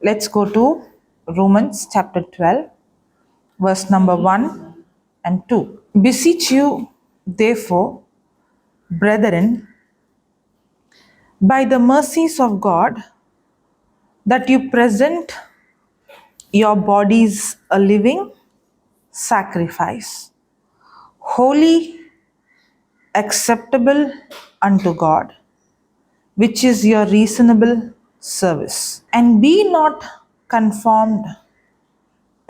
Let's go to Romans chapter 12, verse number 1 and 2. Beseech you, therefore, brethren, by the mercies of God, that you present your bodies a living sacrifice, holy, acceptable unto God, which is your reasonable service. And be not conformed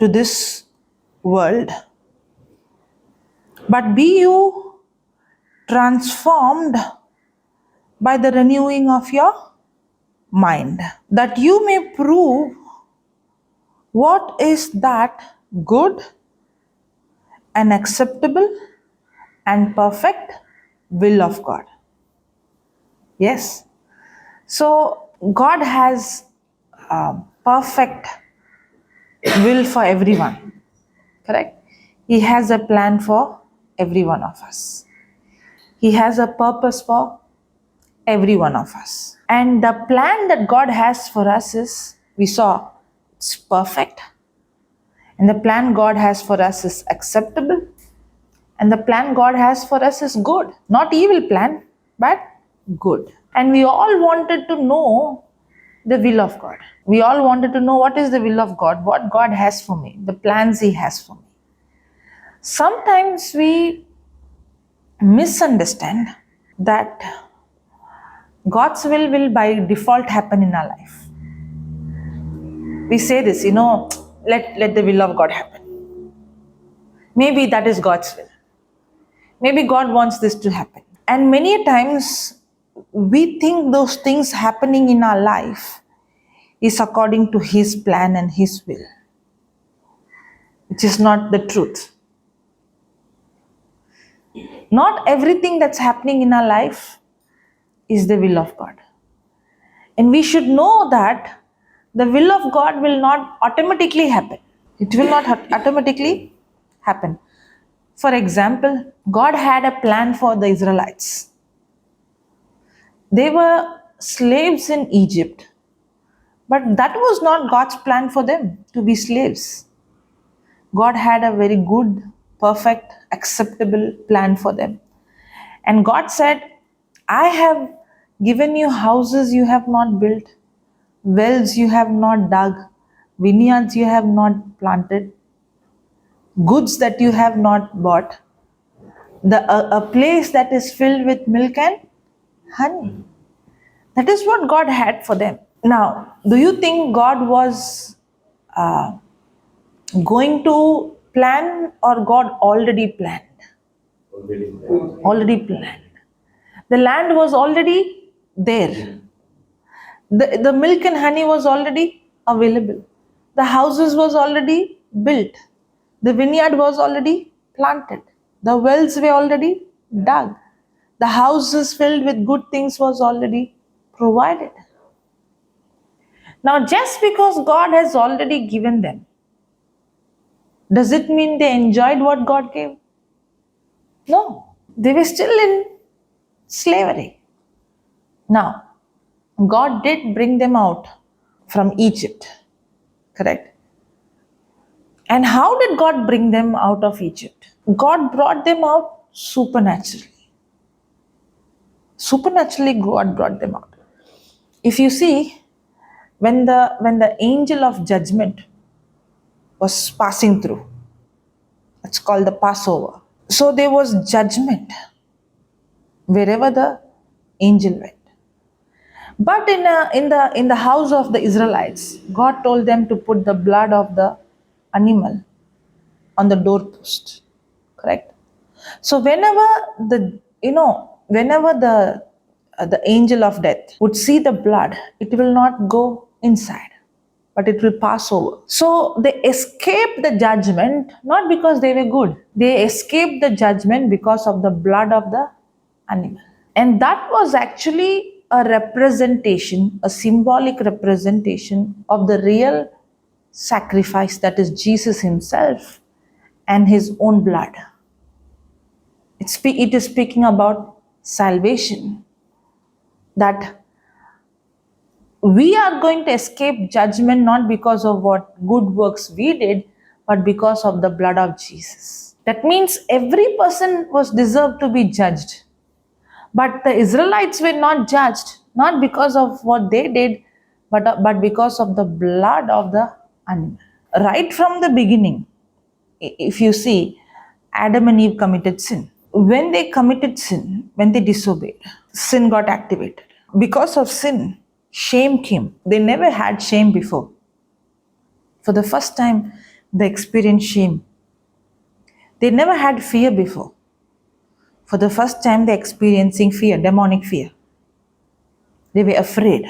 to this world, but be you transformed by the renewing of your mind, that you may prove what is that good and acceptable and perfect will of God. Yes. So God has perfect will for everyone. Correct? He has a plan for every one of us. He has a purpose for every one of us. And the plan that God has for us is, we saw, it's perfect. And the plan God has for us is acceptable. And the plan God has for us is good. Not evil plan, but good. And we all wanted to know the will of God. We all wanted to know what is the will of God, what God has for me, the plans He has for me. Sometimes we misunderstand that God's will by default happen in our life. We say this, let the will of God happen. Maybe that is God's will. Maybe God wants this to happen. And many times we think those things happening in our life is according to His plan and His will, which is not the truth. Not everything that's happening in our life is the will of God. And we should know that the will of God will not automatically happen. It will not automatically happen. For example, God had a plan for the Israelites. They were slaves in Egypt, but that was not God's plan for them to be slaves. God had a very good, perfect, acceptable plan for them. And God said, I have given you houses you have not built, wells you have not dug, vineyards you have not planted, goods that you have not bought, a place that is filled with milk and honey. That is what God had for them. Now, do you think God was going to plan, or God already planned? Already planned. The land was already there. The milk and honey was already available. The houses was already built. The vineyard was already planted. The wells were already dug. The houses filled with good things was already provided. Now, just because God has already given them, does it mean they enjoyed what God gave? No, they were still in slavery. Now, God did bring them out from Egypt, correct? And how did God bring them out of Egypt? God brought them out supernaturally. Supernaturally, God brought them out. If you see, when the angel of judgment was passing through, it's called the Passover. So there was judgment wherever the angel went. But in the house of the Israelites, God told them to put the blood of the animal on the doorpost. Correct? So whenever the angel of death would see the blood, it will not go inside, but it will pass over. So they escaped the judgment not because they were good. They escaped the judgment because of the blood of the animal. And that was actually a representation, a symbolic representation of the real sacrifice, that is Jesus Himself and His own blood. It is speaking about salvation, that we are going to escape judgment not because of what good works we did, but because of the blood of Jesus. That means every person was deserved to be judged. But the Israelites were not judged, not because of what they did, but because of the blood of the animal. Right from the beginning, if you see, Adam and Eve committed sin. When they committed sin, when they disobeyed, sin got activated. Because of sin, shame came. They never had shame before. For the first time, they experienced shame. They never had fear before. For the first time, they're experiencing fear, demonic fear. They were afraid.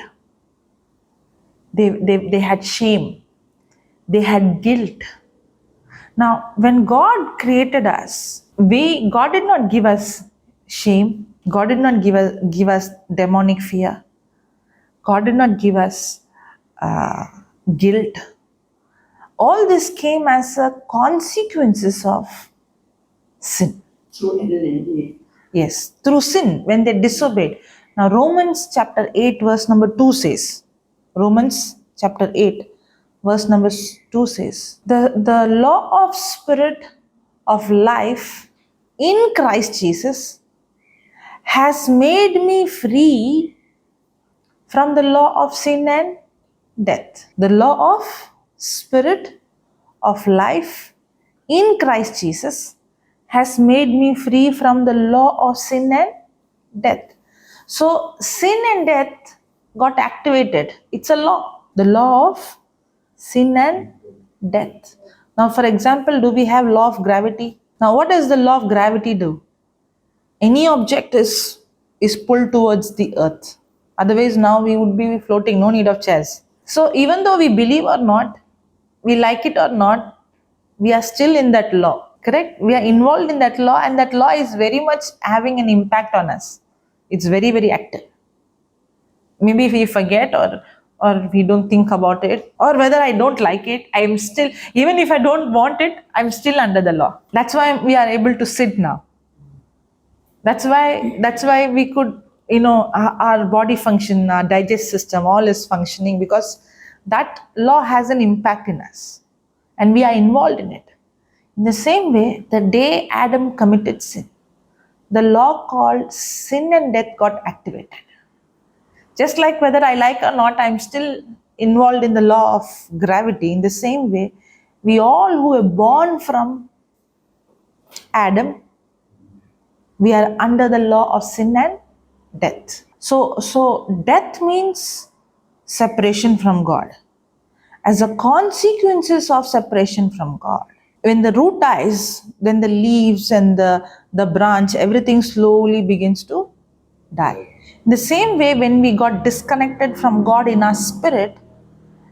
They had shame. They had guilt. Now, when God created us, God did not give us shame. God did not give us demonic fear. God did not give us guilt. All this came as a consequences of sin. Yes, through sin, when they disobeyed. Now, Romans chapter 8, verse number 2 says, Romans chapter 8, verse number 2 says, the law of spirit of life in Christ Jesus has made me free from the law of sin and death. The law of spirit of life in Christ Jesus has made me free from the law of sin and death. So sin and death got activated. It's a law. The law of sin and death. Now, for example, do we have law of gravity? Now, what does the law of gravity do? Any object is pulled towards the earth. Otherwise, now we would be floating, no need of chairs. So even though we believe or not, we like it or not, we are still in that law. Correct? We are involved in that law, and that law is very much having an impact on us. It's very, very active. Maybe if we forget or we don't think about it, or whether I don't like it, I am still, even if I don't want it, I'm still under the law. That's why we are able to sit now. That's why we could, our body function, our digest system, all is functioning because that law has an impact in us and we are involved in it. In the same way, the day Adam committed sin, the law called sin and death got activated. Just like whether I like or not, I'm still involved in the law of gravity. In the same way, we all who were born from Adam, we are under the law of sin and death. So death means separation from God. As a consequences of separation from God, when the root dies, then the leaves and the branch, everything slowly begins to die. In the same way, when we got disconnected from God in our spirit,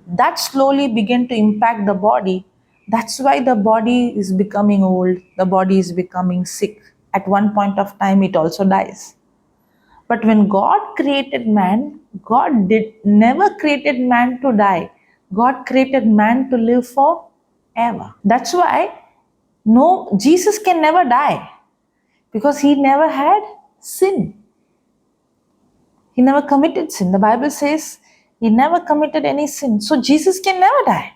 that slowly began to impact the body. That's why the body is becoming old, the body is becoming sick. At one point of time, it also dies. But when God created man, God did never created man to die. God created man to live forever. That's why Jesus can never die because he never had sin. He never committed sin. The Bible says he never committed any sin. So Jesus can never die.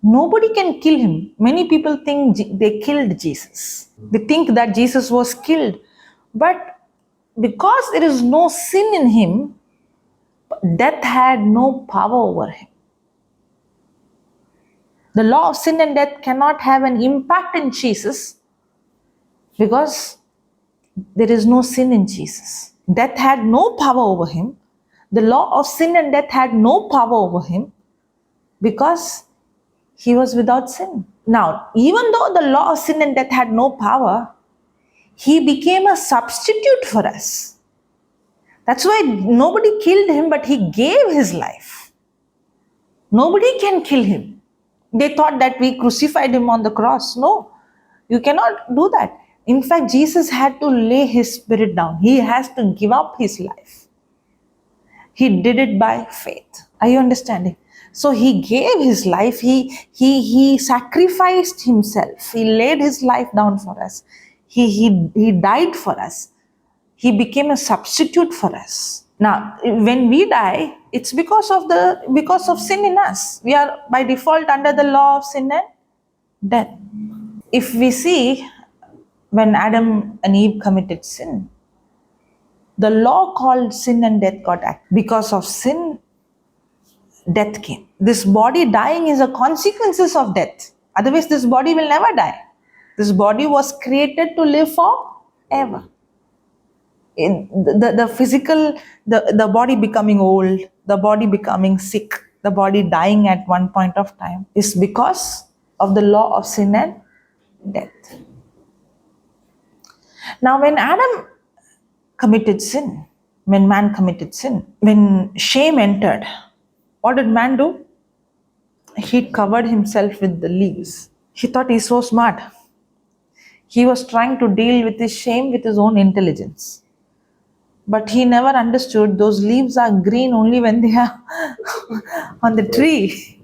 Nobody can kill him. Many people think they killed Jesus. They think that Jesus was killed. But because there is no sin in him, death had no power over him. The law of sin and death cannot have an impact in Jesus because there is no sin in Jesus. Death had no power over him. The law of sin and death had no power over him because he was without sin. Now, even though the law of sin and death had no power, he became a substitute for us. That's why nobody killed him, but he gave his life. Nobody can kill him. They thought that we crucified him on the cross. No, you cannot do that. In fact, Jesus had to lay his spirit down. He has to give up his life. He did it by faith. Are you understanding? So he gave his life. He sacrificed himself. He laid his life down for us. He died for us. He became a substitute for us. Now, when we die, it's because of sin in us. We are by default under the law of sin and death. If we see when Adam and Eve committed sin, the law called sin and death got acted. Because of sin, death came. This body dying is a consequences of death. Otherwise, this body will never die. This body was created to live forever. The physical, the body becoming old, the body becoming sick, the body dying at one point of time is because of the law of sin and death. Now, when Adam committed sin, when man committed sin, when shame entered, what did man do? He covered himself with the leaves. He thought he's so smart. He was trying to deal with his shame with his own intelligence. But he never understood those leaves are green only when they are on the tree.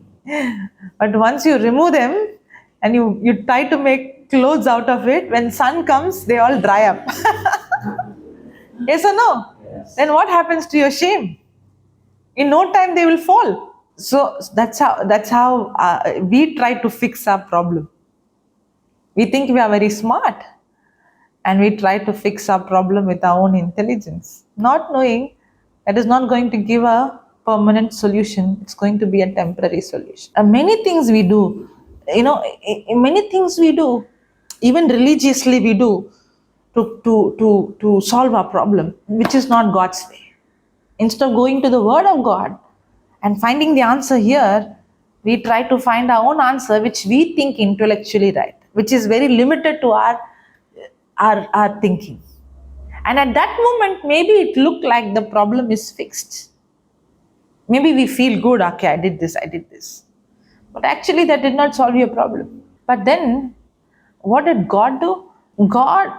But once you remove them and you try to make clothes out of it, when sun comes, they all dry up. Yes or no? Yes. Then what happens to your shame? In no time they will fall. So that's how we try to fix our problem. We think we are very smart and we try to fix our problem with our own intelligence, not knowing that is not going to give a permanent solution. It's going to be a temporary solution. Many things we do, many things we do, even religiously we do to solve our problem, which is not God's way. Instead of going to the Word of God and finding the answer here, we try to find our own answer, which we think intellectually right, which is very limited to our thinking. And at that moment, maybe it looked like the problem is fixed. Maybe we feel good, okay, I did this. But actually that did not solve your problem. But then, what did God do? God,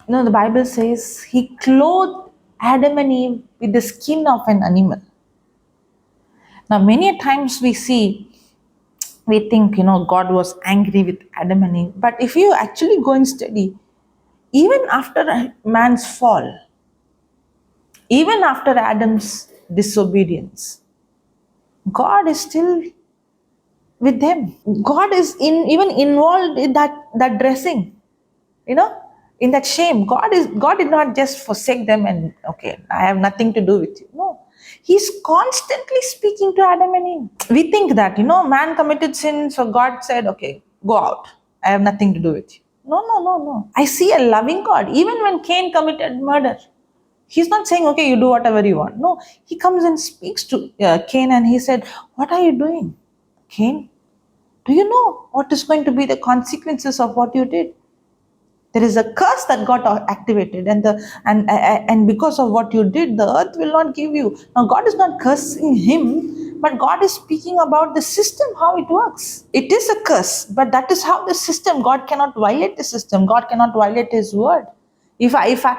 the Bible says, He clothed Adam and Eve with the skin of an animal. Now, many times we think, God was angry with Adam and Eve. But if you actually go and study, even after man's fall, even after Adam's disobedience, God is still with them. God is even involved in that dressing, in that shame. God did not just forsake them and, okay, I have nothing to do with you. No. He's constantly speaking to Adam and Eve. We think that, man committed sin, so God said, okay, go out. I have nothing to do with you. No. I see a loving God. Even when Cain committed murder, He's not saying, okay, you do whatever you want. No, He comes and speaks to Cain and He said, what are you doing, Cain? Do you know what is going to be the consequences of what you did? There is a curse that got activated, and because of what you did, the earth will not give you. Now, God is not cursing him, but God is speaking about the system, how it works. It is a curse, but that is how the system. God cannot violate the system. God cannot violate His word. If a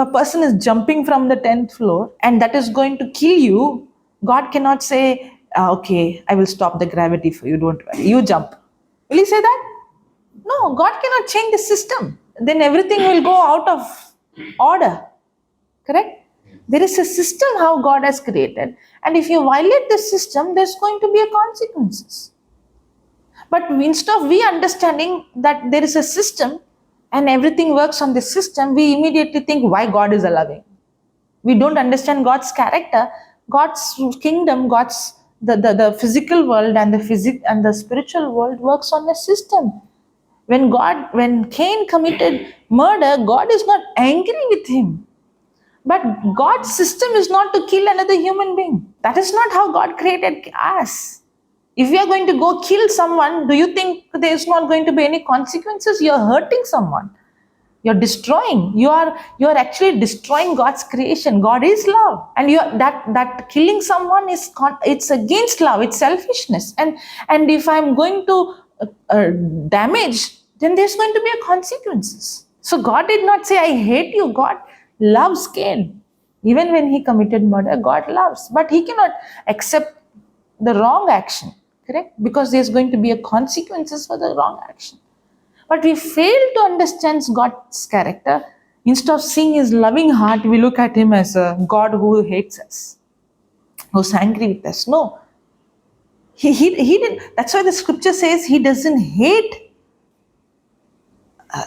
person is jumping from the 10th floor and that is going to kill you, God cannot say, okay, I will stop the gravity for you. Don't worry. You jump. Will He say that? No, God cannot change the system. Then everything will go out of order. Correct? There is a system how God has created. And if you violate the system, there's going to be a consequences. But instead of we understanding that there is a system and everything works on the system, we immediately think why God is allowing. We don't understand God's character, God's kingdom, God's the physical world and the spiritual world works on a system. When Cain committed murder, God is not angry with him. But God's system is not to kill another human being. That is not how God created us. If you are going to go kill someone, do you think there is not going to be any consequences? You are hurting someone. You're destroying. You are actually destroying God's creation. God is love, and that killing someone it's against love. It's selfishness. And if I'm going to damage, then there's going to be a consequences. So God did not say, I hate you. God loves Cain. Even when he committed murder, God loves. But He cannot accept the wrong action, correct? Because there's going to be a consequences for the wrong action. But we fail to understand God's character Instead of seeing his loving heart, we look at him as a God who hates us, who's angry with us. No. He didn't. That's why the scripture says he doesn't hate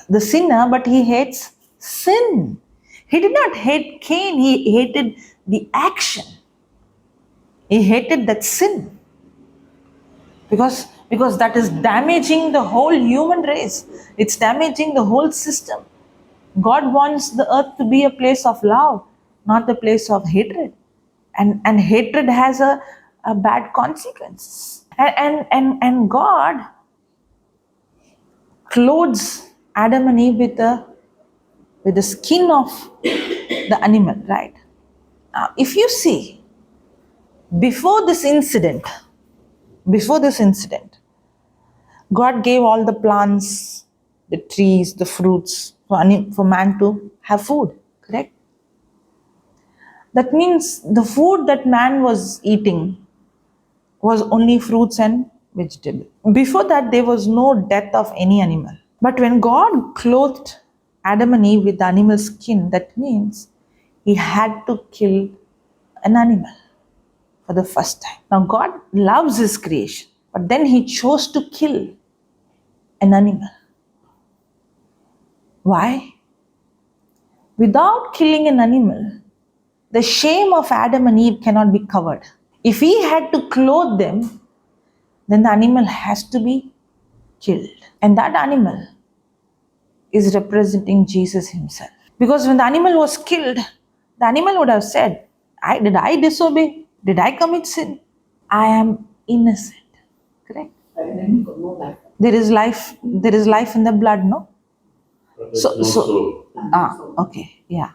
the sinner, but he hates sin. He did not hate Cain, he hated the action. He hated that sin. Because that is damaging the whole human race. It's damaging the whole system. God wants the earth to be a place of love, not a place of hatred. And hatred has a bad consequences. And God clothes Adam and Eve with the skin of the animal, right? Now, if you see, before this incident, God gave all the plants, the trees, the fruits for man to have food, correct? That means the food that man was eating was only fruits and vegetables. Before that, there was no death of any animal. But when God clothed Adam and Eve with the animal skin, that means he had to kill an animal for the first time. Now God loves his creation, but then he chose to kill an animal. Why? Without killing an animal, the shame of Adam and Eve cannot be covered. If he had to clothe them, then the animal has to be killed. And that animal is representing Jesus himself. Because when the animal was killed, the animal would have said, did I disobey? Did I commit sin? I am innocent. Correct? There is life in the blood, no? Okay, yeah.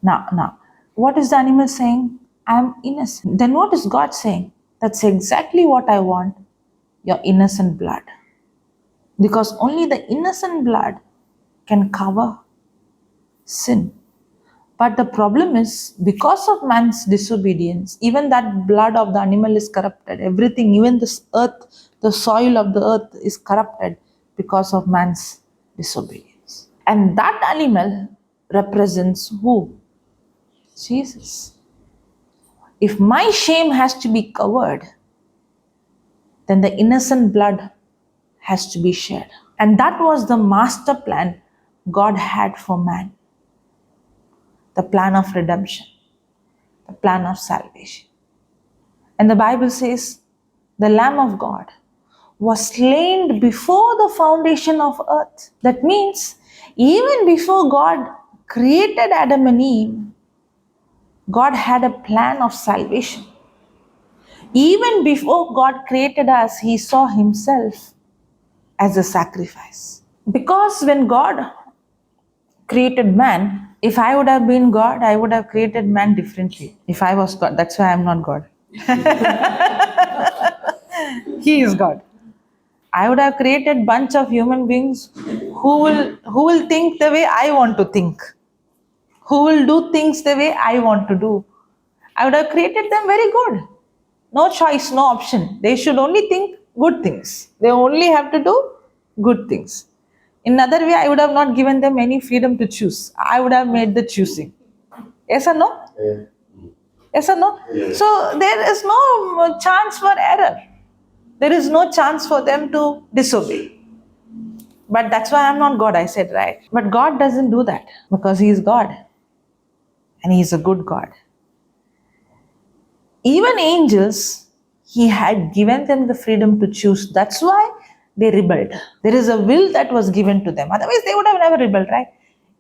Now, what is the animal saying? I am innocent. Then what is God saying? That's exactly what I want, your innocent blood. Because only the innocent blood can cover sin. But the problem is, because of man's disobedience, even that blood of the animal is corrupted. Everything, even this earth, the soil of the earth is corrupted because of man's disobedience. And that animal represents who? Jesus. If my shame has to be covered, then the innocent blood has to be shed. And that was the master plan God had for man. The plan of redemption, the plan of salvation. And the Bible says the Lamb of God was slain before the foundation of earth. That means even before God created Adam and Eve, God had a plan of salvation. Even before God created us, he saw himself as a sacrifice. Because when God created man, if I would have been God, I would have created man differently. If I was God, that's why I'm not God. He is God. I would have created bunch of human beings who will think the way I want to think, who will do things the way I want to do. I would have created them very good. No choice, no option. They should only think good things. They only have to do good things. In another way, I would have not given them any freedom to choose. I would have made the choosing. Yes or no? Yeah. Yes or no? Yeah. So there is no chance for error. There is no chance for them to disobey. But that's why I'm not God, I said, right? But God doesn't do that because he is God. And he is a good God. Even angels, he had given them the freedom to choose. That's why they rebelled. There is a will that was given to them. Otherwise, they would have never rebelled, right?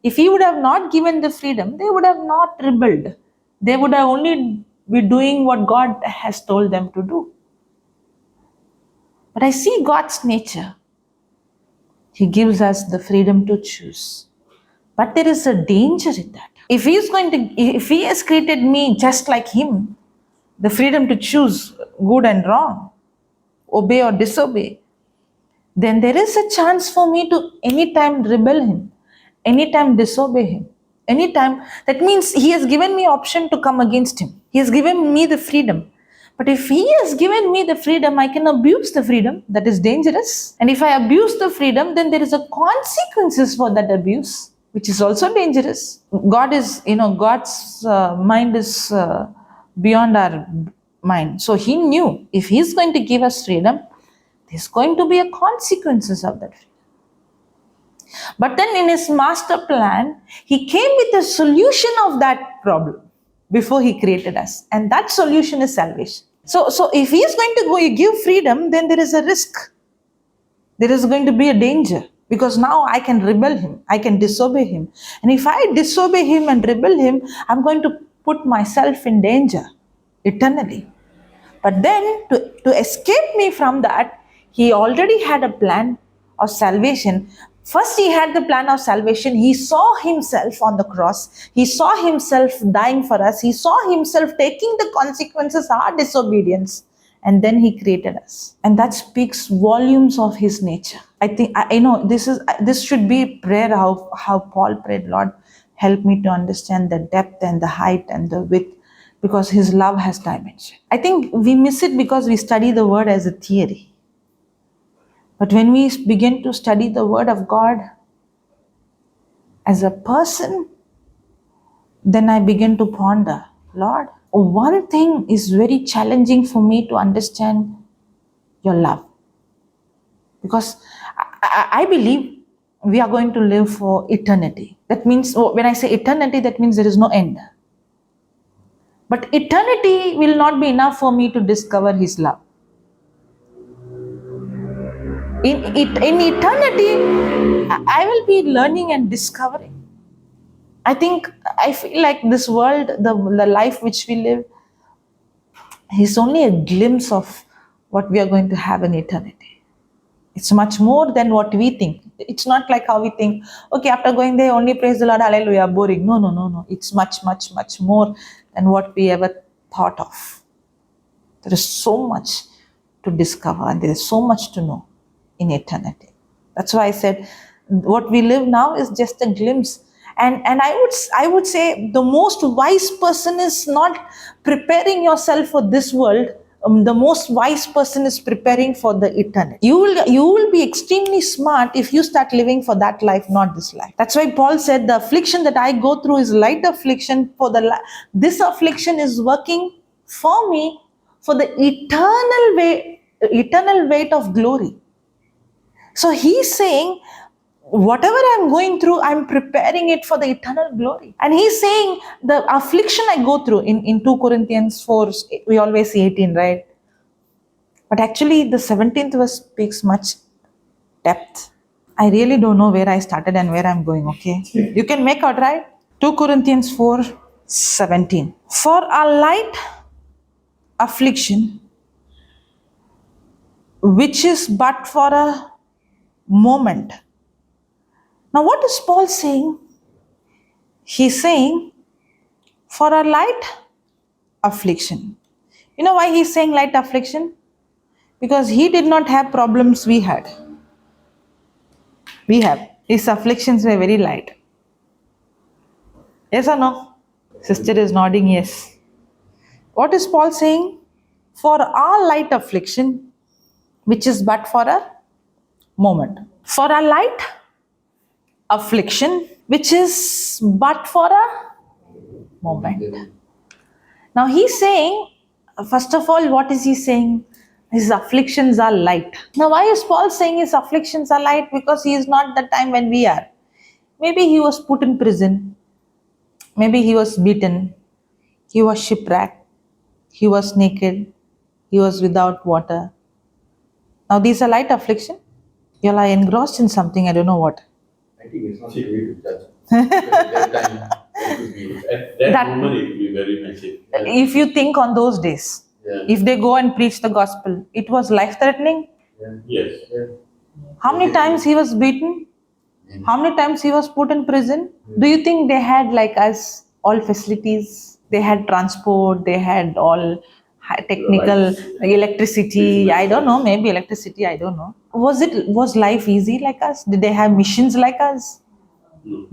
If he would have not given the freedom, they would have not rebelled. They would have only be doing what God has told them to do. But I see God's nature. He gives us the freedom to choose. But there is a danger in that. If he has created me just like him, the freedom to choose good and wrong, obey or disobey, then there is a chance for me to anytime rebel him, anytime disobey him, anytime. That means he has given me option to come against him. He has given me the freedom. But if he has given me the freedom, I can abuse the freedom. That is dangerous. And if I abuse the freedom, then there is a consequences for that abuse. which is also dangerous. God's mind is beyond our mind. So he knew if he's going to give us freedom, there's going to be a consequences of that freedom. But then in his master plan, he came with a solution of that problem before he created us. And that solution is salvation. So if he is going to give freedom, then there is a risk. There is going to be a danger. Because now I can rebel him. I can disobey him. And if I disobey him and rebel him, I'm going to put myself in danger eternally. But then to escape me from that, he already had a plan of salvation. First, he had the plan of salvation. He saw himself on the cross. He saw himself dying for us. He saw himself taking the consequences of our disobedience. And then he created us. And that speaks volumes of his nature. I think, this should be prayer, how Paul prayed, Lord, help me to understand the depth and the height and the width, because his love has dimension. I think we miss it because we study the word as a theory. But when we begin to study the word of God as a person, then I begin to ponder, Lord, one thing is very challenging for me to understand your love. Because I believe we are going to live for eternity. That means, when I say eternity, that means there is no end. But eternity will not be enough for me to discover his love. In eternity, I will be learning and discovering. I feel like this world, the life which we live, is only a glimpse of what we are going to have in eternity. It's much more than what we think. It's not like how we think, okay, after going there, only praise the Lord, hallelujah, boring. No. It's much, much, much more than what we ever thought of. There is so much to discover and there is so much to know in eternity. That's why I said what we live now is just a glimpse. And I would say the most wise person is not preparing yourself for this world. The most wise person is preparing for the eternity. You will be extremely smart if you start living for that life, not this life. That's why Paul said, the affliction that I go through is light affliction. This affliction is working for me for the eternal weight of glory. So he's saying, whatever I'm going through, I'm preparing it for the eternal glory. And he's saying the affliction I go through in 2 Corinthians 4, we always see 18, right? But actually the 17th verse speaks much depth. I really don't know where I started and where I'm going, okay? You can make out, right? 2 Corinthians 4, 17. For a light affliction, which is but for a moment. Now, what is Paul saying? He's saying, for a light affliction. You know why he's saying light affliction? Because he did not have problems we had. We have. His afflictions were very light. Yes or no? Sister is nodding yes. What is Paul saying? For our light affliction, which is but for a moment. For a light affliction, which is but for a moment. Now he's saying, first of all, what is he saying? His afflictions are light. Now why is Paul saying his afflictions are light? Because he is not the time when we are. Maybe he was put in prison. Maybe he was beaten. He was shipwrecked. He was naked. He was without water. Now these are light affliction. You are engrossed in something, I don't know what. I think it's not the way to judge. At that time, it could be, at that moment, it could be very massive. If you think on those days, if they go and preach the gospel, it was life-threatening. Yes. How many times he was beaten? How many times he was put in prison? Do you think they had like us all facilities? They had transport, they had all technical electricity. I don't know, maybe electricity, I don't know. Was life easy like us? Did they have missions like us?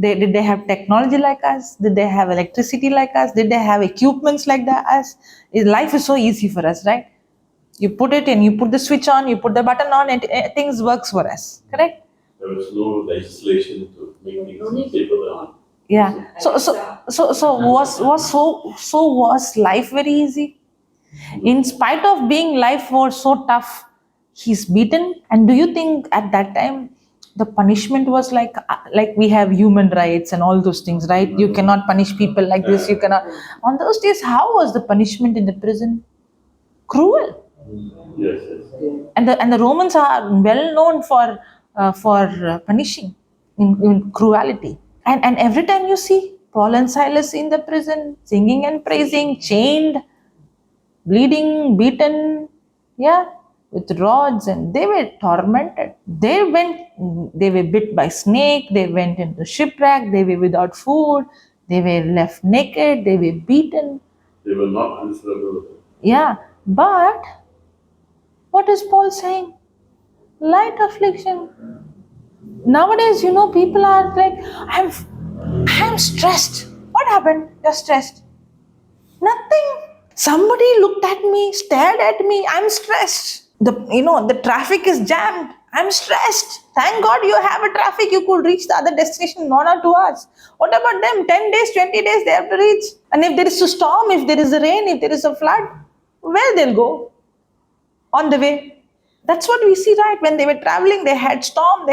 Did they have technology like us? Did they have electricity like us? Did they have equipments like us? Life is so easy for us, right? You put it in, you put the switch on, you put the button on, and things works for us, correct? There was no legislation to make things stable. Yeah. Was life very easy? In spite of being life was so tough, he's beaten. And do you think at that time the punishment was like we have human rights and all those things, right? You cannot punish people like this. You cannot. On those days, how was the punishment in the prison? Cruel. Yes. And the Romans are well known for punishing in cruelty. And every time you see Paul and Silas in the prison singing and praising, chained, bleeding, beaten, with rods, and they were tormented. They were bit by snake, they went into shipwreck, they were without food, they were left naked, they were beaten. They were not answerable. Yeah, but what is Paul saying? Light affliction. Nowadays, people are like, I'm stressed. What happened? You're stressed. Nothing. Somebody looked at me, stared at me. I'm stressed. The traffic is jammed. I'm stressed. Thank God you have a traffic. You could reach the other destination in 1 or 2 hours. What about them? 10 days, 20 days they have to reach. And if there is a storm, if there is a rain, if there is a flood, where they'll go? On the way. That's what we see, right? When they were traveling, they had storm,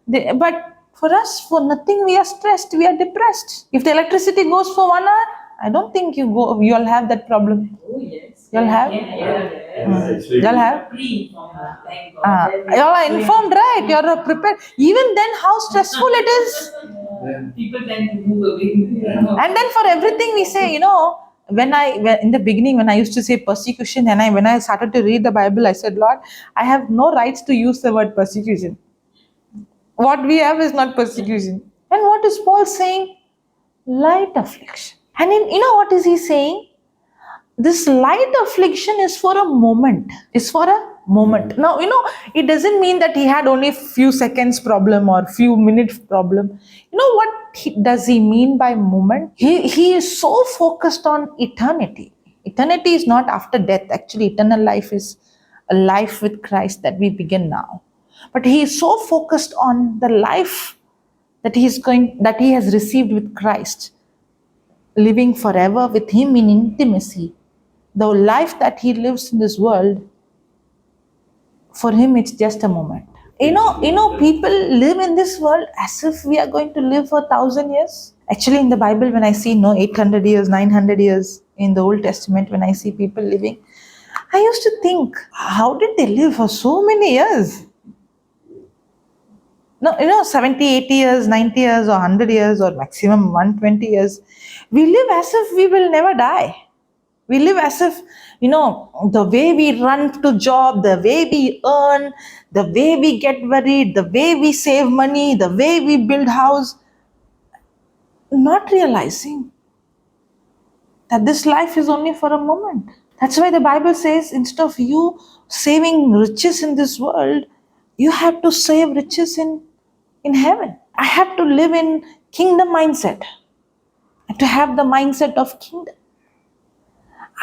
but for us, for nothing, we are stressed, we are depressed. If the electricity goes for 1 hour, I don't think you'll have that problem. Oh, yes. You'll have? You'll have? You are informed, right? You're prepared. Even then, how stressful it is. People tend to move away. And then for everything we say, in the beginning, when I used to say persecution, and when I started to read the Bible, I said, Lord, I have no rights to use the word persecution. What we have is not persecution. And what is Paul saying? Light affliction. And what is he saying? This light affliction is for a moment. It's for a moment. Now, it doesn't mean that he had only few seconds problem or few minutes problem. What does he mean by moment? He is so focused on eternity. Eternity is not after death. Actually, eternal life is a life with Christ that we begin now. But he is so focused on the life that he has received with Christ, living forever with him in intimacy. The life that he lives in this world, for him it's just a moment. People live in this world as if we are going to live for 1,000 years. Actually, in the Bible, when I see 800 years, 900 years in the Old Testament, when I see people living, I used to think, how did they live for so many years? No, 70, 80 years, 90 years, or 100 years, or maximum 120 years. We live as if we will never die. We live as if, the way we run to job, the way we earn, the way we get married, the way we save money, the way we build house, not realizing that this life is only for a moment. That's why the Bible says, instead of you saving riches in this world, you have to save riches in heaven. I have to live in kingdom mindset. I have to have the mindset of kingdom.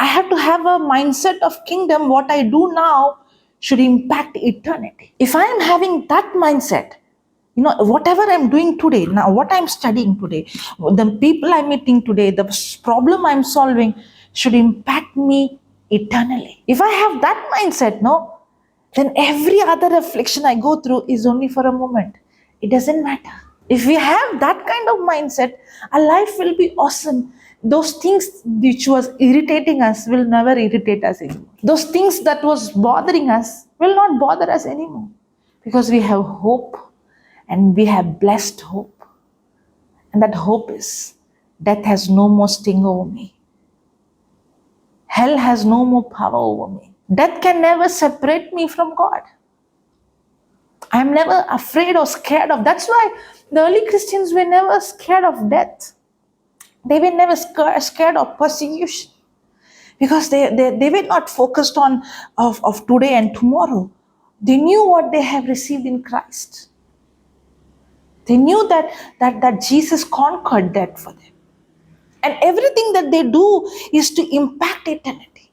I have to have a mindset of kingdom. What I do now should impact eternity. If I am having that mindset, whatever I'm doing today, now what I'm studying today, the people I'm meeting today, the problem I'm solving should impact me eternally. If I have that mindset, then every other affliction I go through is only for a moment. It doesn't matter. If we have that kind of mindset, our life will be awesome. Those things which was irritating us will never irritate us anymore. Those things that was bothering us will not bother us anymore. Because we have hope, and we have blessed hope. And that hope is, death has no more sting over me. Hell has no more power over me. Death can never separate me from God. I'm never afraid or scared of. That's why the early Christians were never scared of death. They were never scared of persecution. Because they were not focused on of today and tomorrow. They knew what they have received in Christ. They knew that Jesus conquered death for them. And everything that they do is to impact eternity.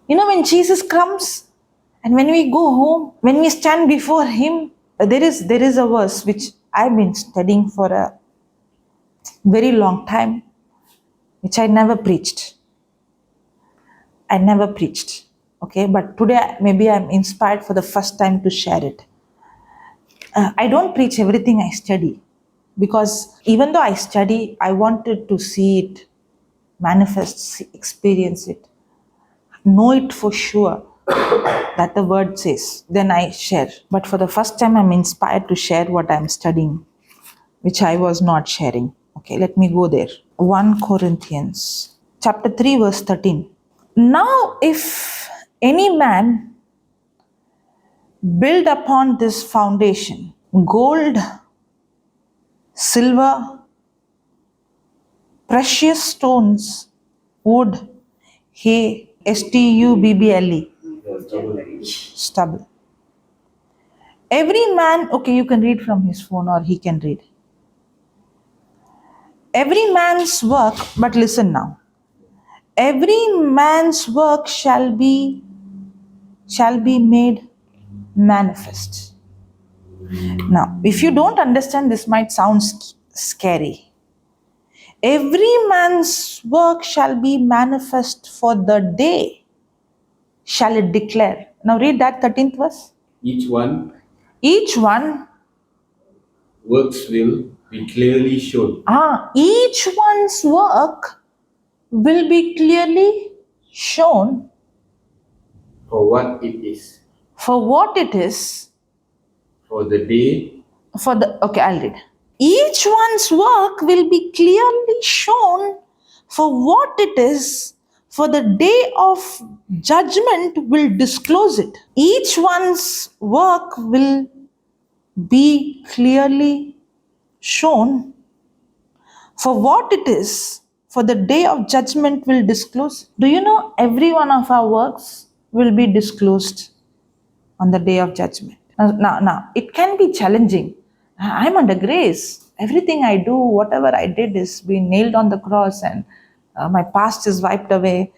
When Jesus comes, and when we go home, when we stand before him, There is a verse which I've been studying for a very long time, which I never preached. Okay, but today maybe I'm inspired for the first time to share it. I don't preach everything I study, because even though I study, I wanted to see it manifest, experience it, know it for sure that the word says. Then I share. But for the first time, I'm inspired to share what I'm studying, which I was not sharing. Okay, let me go there. 1 Corinthians chapter 3 verse 13. Now if any man build upon this foundation gold, silver, precious stones, wood, hay, stubble, stubble. Every man, okay, you can read from his phone or he can read. Every man's work, but listen now. Every man's work shall be made manifest. Now, if you don't understand, this might sound scary. Every man's work shall be manifest, for the day shall it declare. Now read that 13th verse. Each one Each one, works will be clearly shown. Each one's work will be clearly shown For what it is. for what it is. For the day. Okay, I'll read. Each one's work will be clearly shown for what it is, for the day of judgment will disclose it. Each one's work will be clearly shown for what it is, for the day of judgment will disclose. Do you know every one of our works will be disclosed on the day of judgment? Now, it can be challenging. I'm under grace. Everything I do, whatever I did is being nailed on the cross, and my past is wiped away.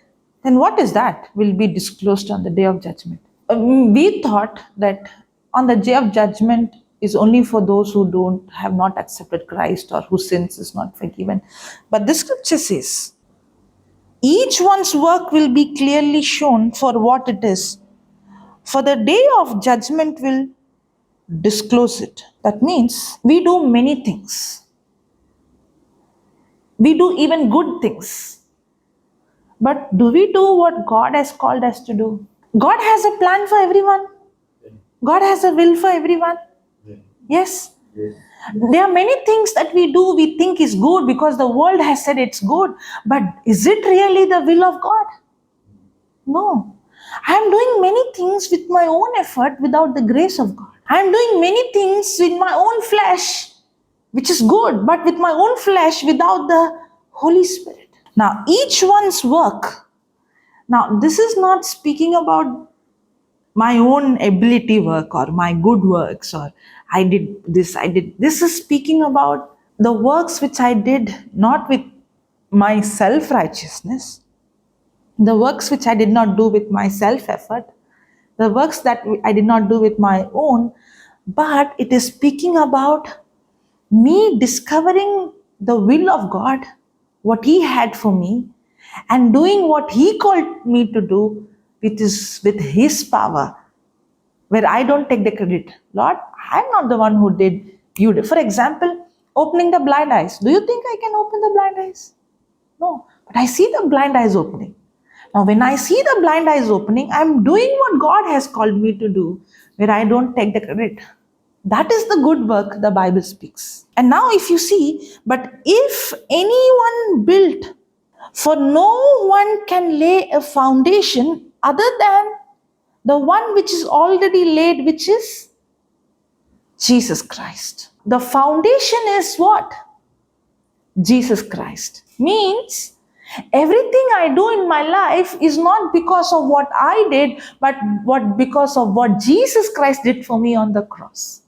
Then what is that? Will be disclosed on the day of judgment. We thought that on the day of judgment is only for those who have not accepted Christ or whose sins is not forgiven. But the scripture says, each one's work will be clearly shown for what it is, for the day of judgment will disclose it. That means we do many things. We do even good things. But do we do what God has called us to do? God has a plan for everyone. God has a will for everyone. Yes. There are many things that we do, we think is good because the world has said it's good. But is it really the will of God? No. I am doing many things with my own effort without the grace of God. I am doing many things with my own flesh, which is good, but with my own flesh without the Holy Spirit. Now, each one's work. Now, this is not speaking about my own ability work or my good works or I did this. This is speaking about the works which I did not with my self-righteousness, the works which I did not do with my self-effort, the works that I did not do with my own, but it is speaking about me discovering the will of God, what He had for me, and doing what He called me to do with His power, where I don't take the credit. Lord, I'm not the one who did, you did. For example, opening the blind eyes. Do you think I can open the blind eyes? No, but I see the blind eyes opening. Now, when I see the blind eyes opening, I'm doing what God has called me to do, where I don't take the credit. That is the good work the Bible speaks. And now if you see, but if anyone built, for no one can lay a foundation other than the one which is already laid, which is Jesus Christ. The foundation is what? Jesus Christ. Means everything I do in my life is not because of what I did, but because of what Jesus Christ did for me on the cross.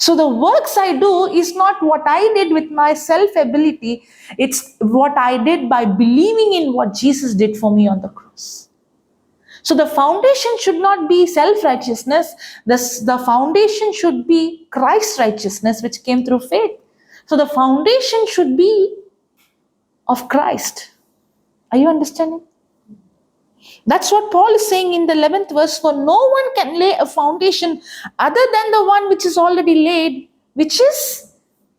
So the works I do is not what I did with my self-ability. It's what I did by believing in what Jesus did for me on the cross. So the foundation should not be self-righteousness. The foundation should be Christ's righteousness, which came through faith. So the foundation should be of Christ. Are you understanding? That's what Paul is saying in the 11th verse. For no one can lay a foundation other than the one which is already laid, which is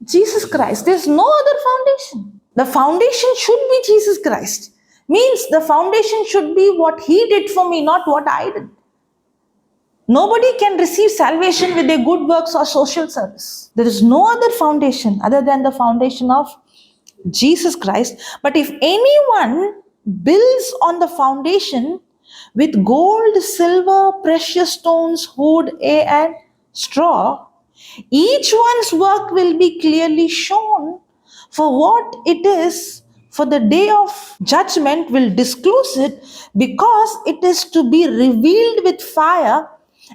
Jesus Christ. There's no other foundation. The foundation should be Jesus Christ. Means the foundation should be what He did for me, not what I did. Nobody can receive salvation with their good works or social service. There is no other foundation other than the foundation of Jesus Christ. But if anyone builds on the foundation with gold, silver, precious stones, wood, hay, and straw, each one's work will be clearly shown for what it is, for the day of judgment will disclose it, because it is to be revealed with fire,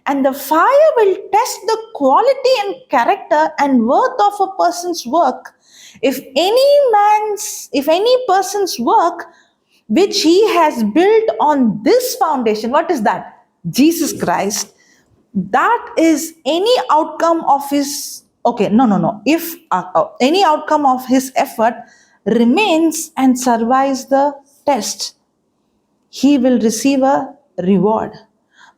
and the fire will test the quality and character and worth of a person's work. If any person's work which he has built on this foundation, what is that? Jesus Christ. That is any outcome of his, if any outcome of his effort remains and survives the test, he will receive a reward.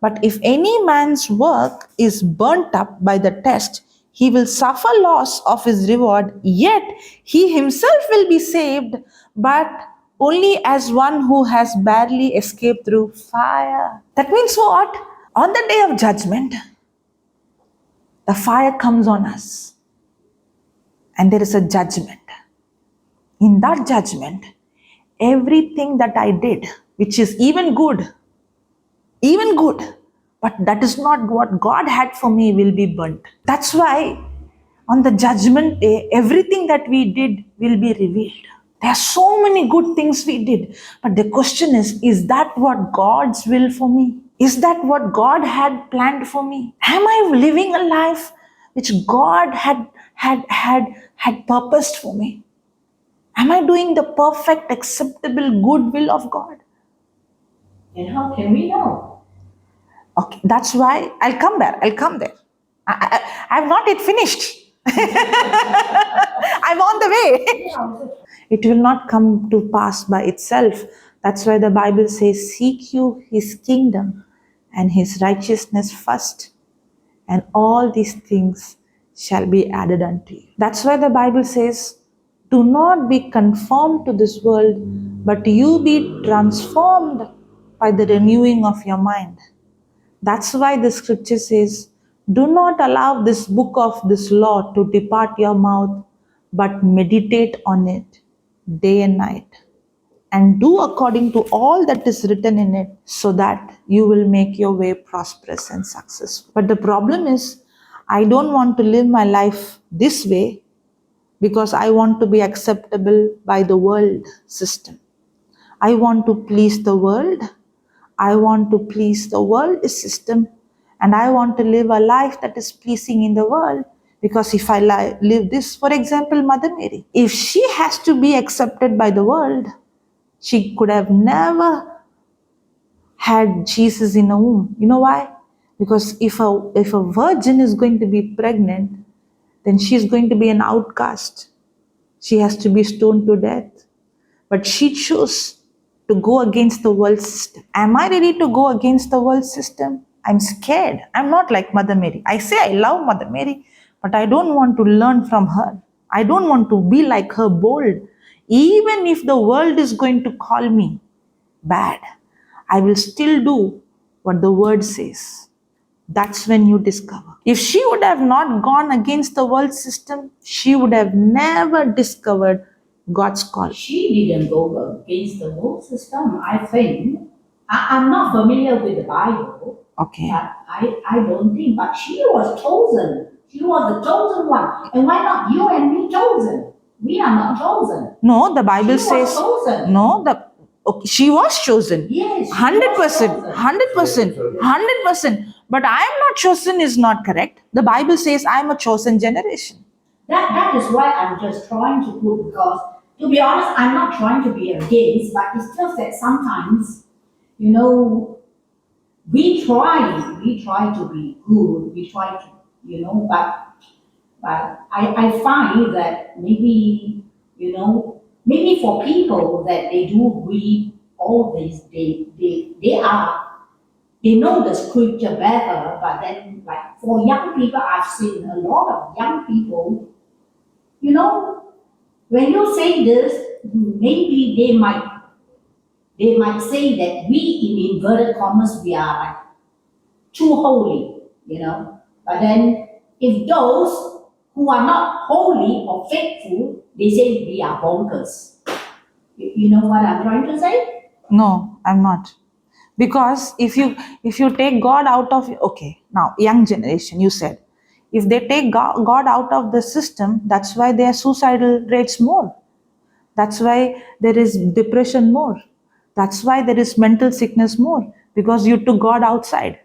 But if any man's work is burnt up by the test, he will suffer loss of his reward, yet he himself will be saved, but only as one who has barely escaped through fire. That means what? On the day of judgment, the fire comes on us, and there is a judgment. In that judgment, everything that I did, which is even good, but that is not what God had for me, will be burnt. That's why on the judgment day, everything that we did will be revealed. There are so many good things we did, but the question is that what God's will for me? Is that what God had planned for me? Am I living a life which God had purposed for me? Am I doing the perfect, acceptable, good will of God? And how can we know? Okay, that's why I'll come there. I'm not yet finished. I'm on the way. It will not come to pass by itself. That's why the Bible says, seek you His kingdom and His righteousness first, and all these things shall be added unto you. That's why the Bible says, do not be conformed to this world, but you be transformed by the renewing of your mind. That's why the scripture says, do not allow this book of this law to depart your mouth, but meditate on it day and night, and do according to all that is written in it, so that you will make your way prosperous and successful. But the problem is, I don't want to live my life this way because I want to be acceptable by the world system. I want to please the world. I want to please the world system, and I want to live a life that is pleasing in the world. Because if I live this, for example, Mother Mary, if she has to be accepted by the world, she could have never had Jesus in a womb. You know why? Because if a virgin is going to be pregnant, then she's going to be an outcast. She has to be stoned to death. But she chose to go against the world system. Am I ready to go against the world system? I'm scared. I'm not like Mother Mary. I say I love Mother Mary, but I don't want to learn from her. I don't want to be like her, bold. Even if the world is going to call me bad, I will still do what the word says. That's when you discover. If she would have not gone against the world system, she would have never discovered God's call. She didn't go against the world system, I think. I'm not familiar with the Bible. Okay. But I don't think, but she was chosen. She was the chosen one. And why not you and me chosen? We are not chosen. No, the Bible She says, was chosen. no, she was chosen. Yes. 100%, 100%, 100%. But I am not chosen is not correct. The Bible says I am a chosen generation. That is why I'm just trying to put, because to be honest, I'm not trying to be against, but it's just that sometimes, we try to be good, we try to, but I find that maybe, maybe for people that they do read all this, they know the scripture better, but then like for young people, I've seen a lot of young people, when you say this, maybe they might say that we in inverted commas, we are like too holy, But then if those who are not holy or faithful, they say we are bonkers. You know what I'm trying to say? No, I'm not. Because if you take God out of, okay, now young generation, you said, if they take God out of the system, that's why their suicidal rates more. That's why there is depression more. That's why there is mental sickness more, because you took God outside.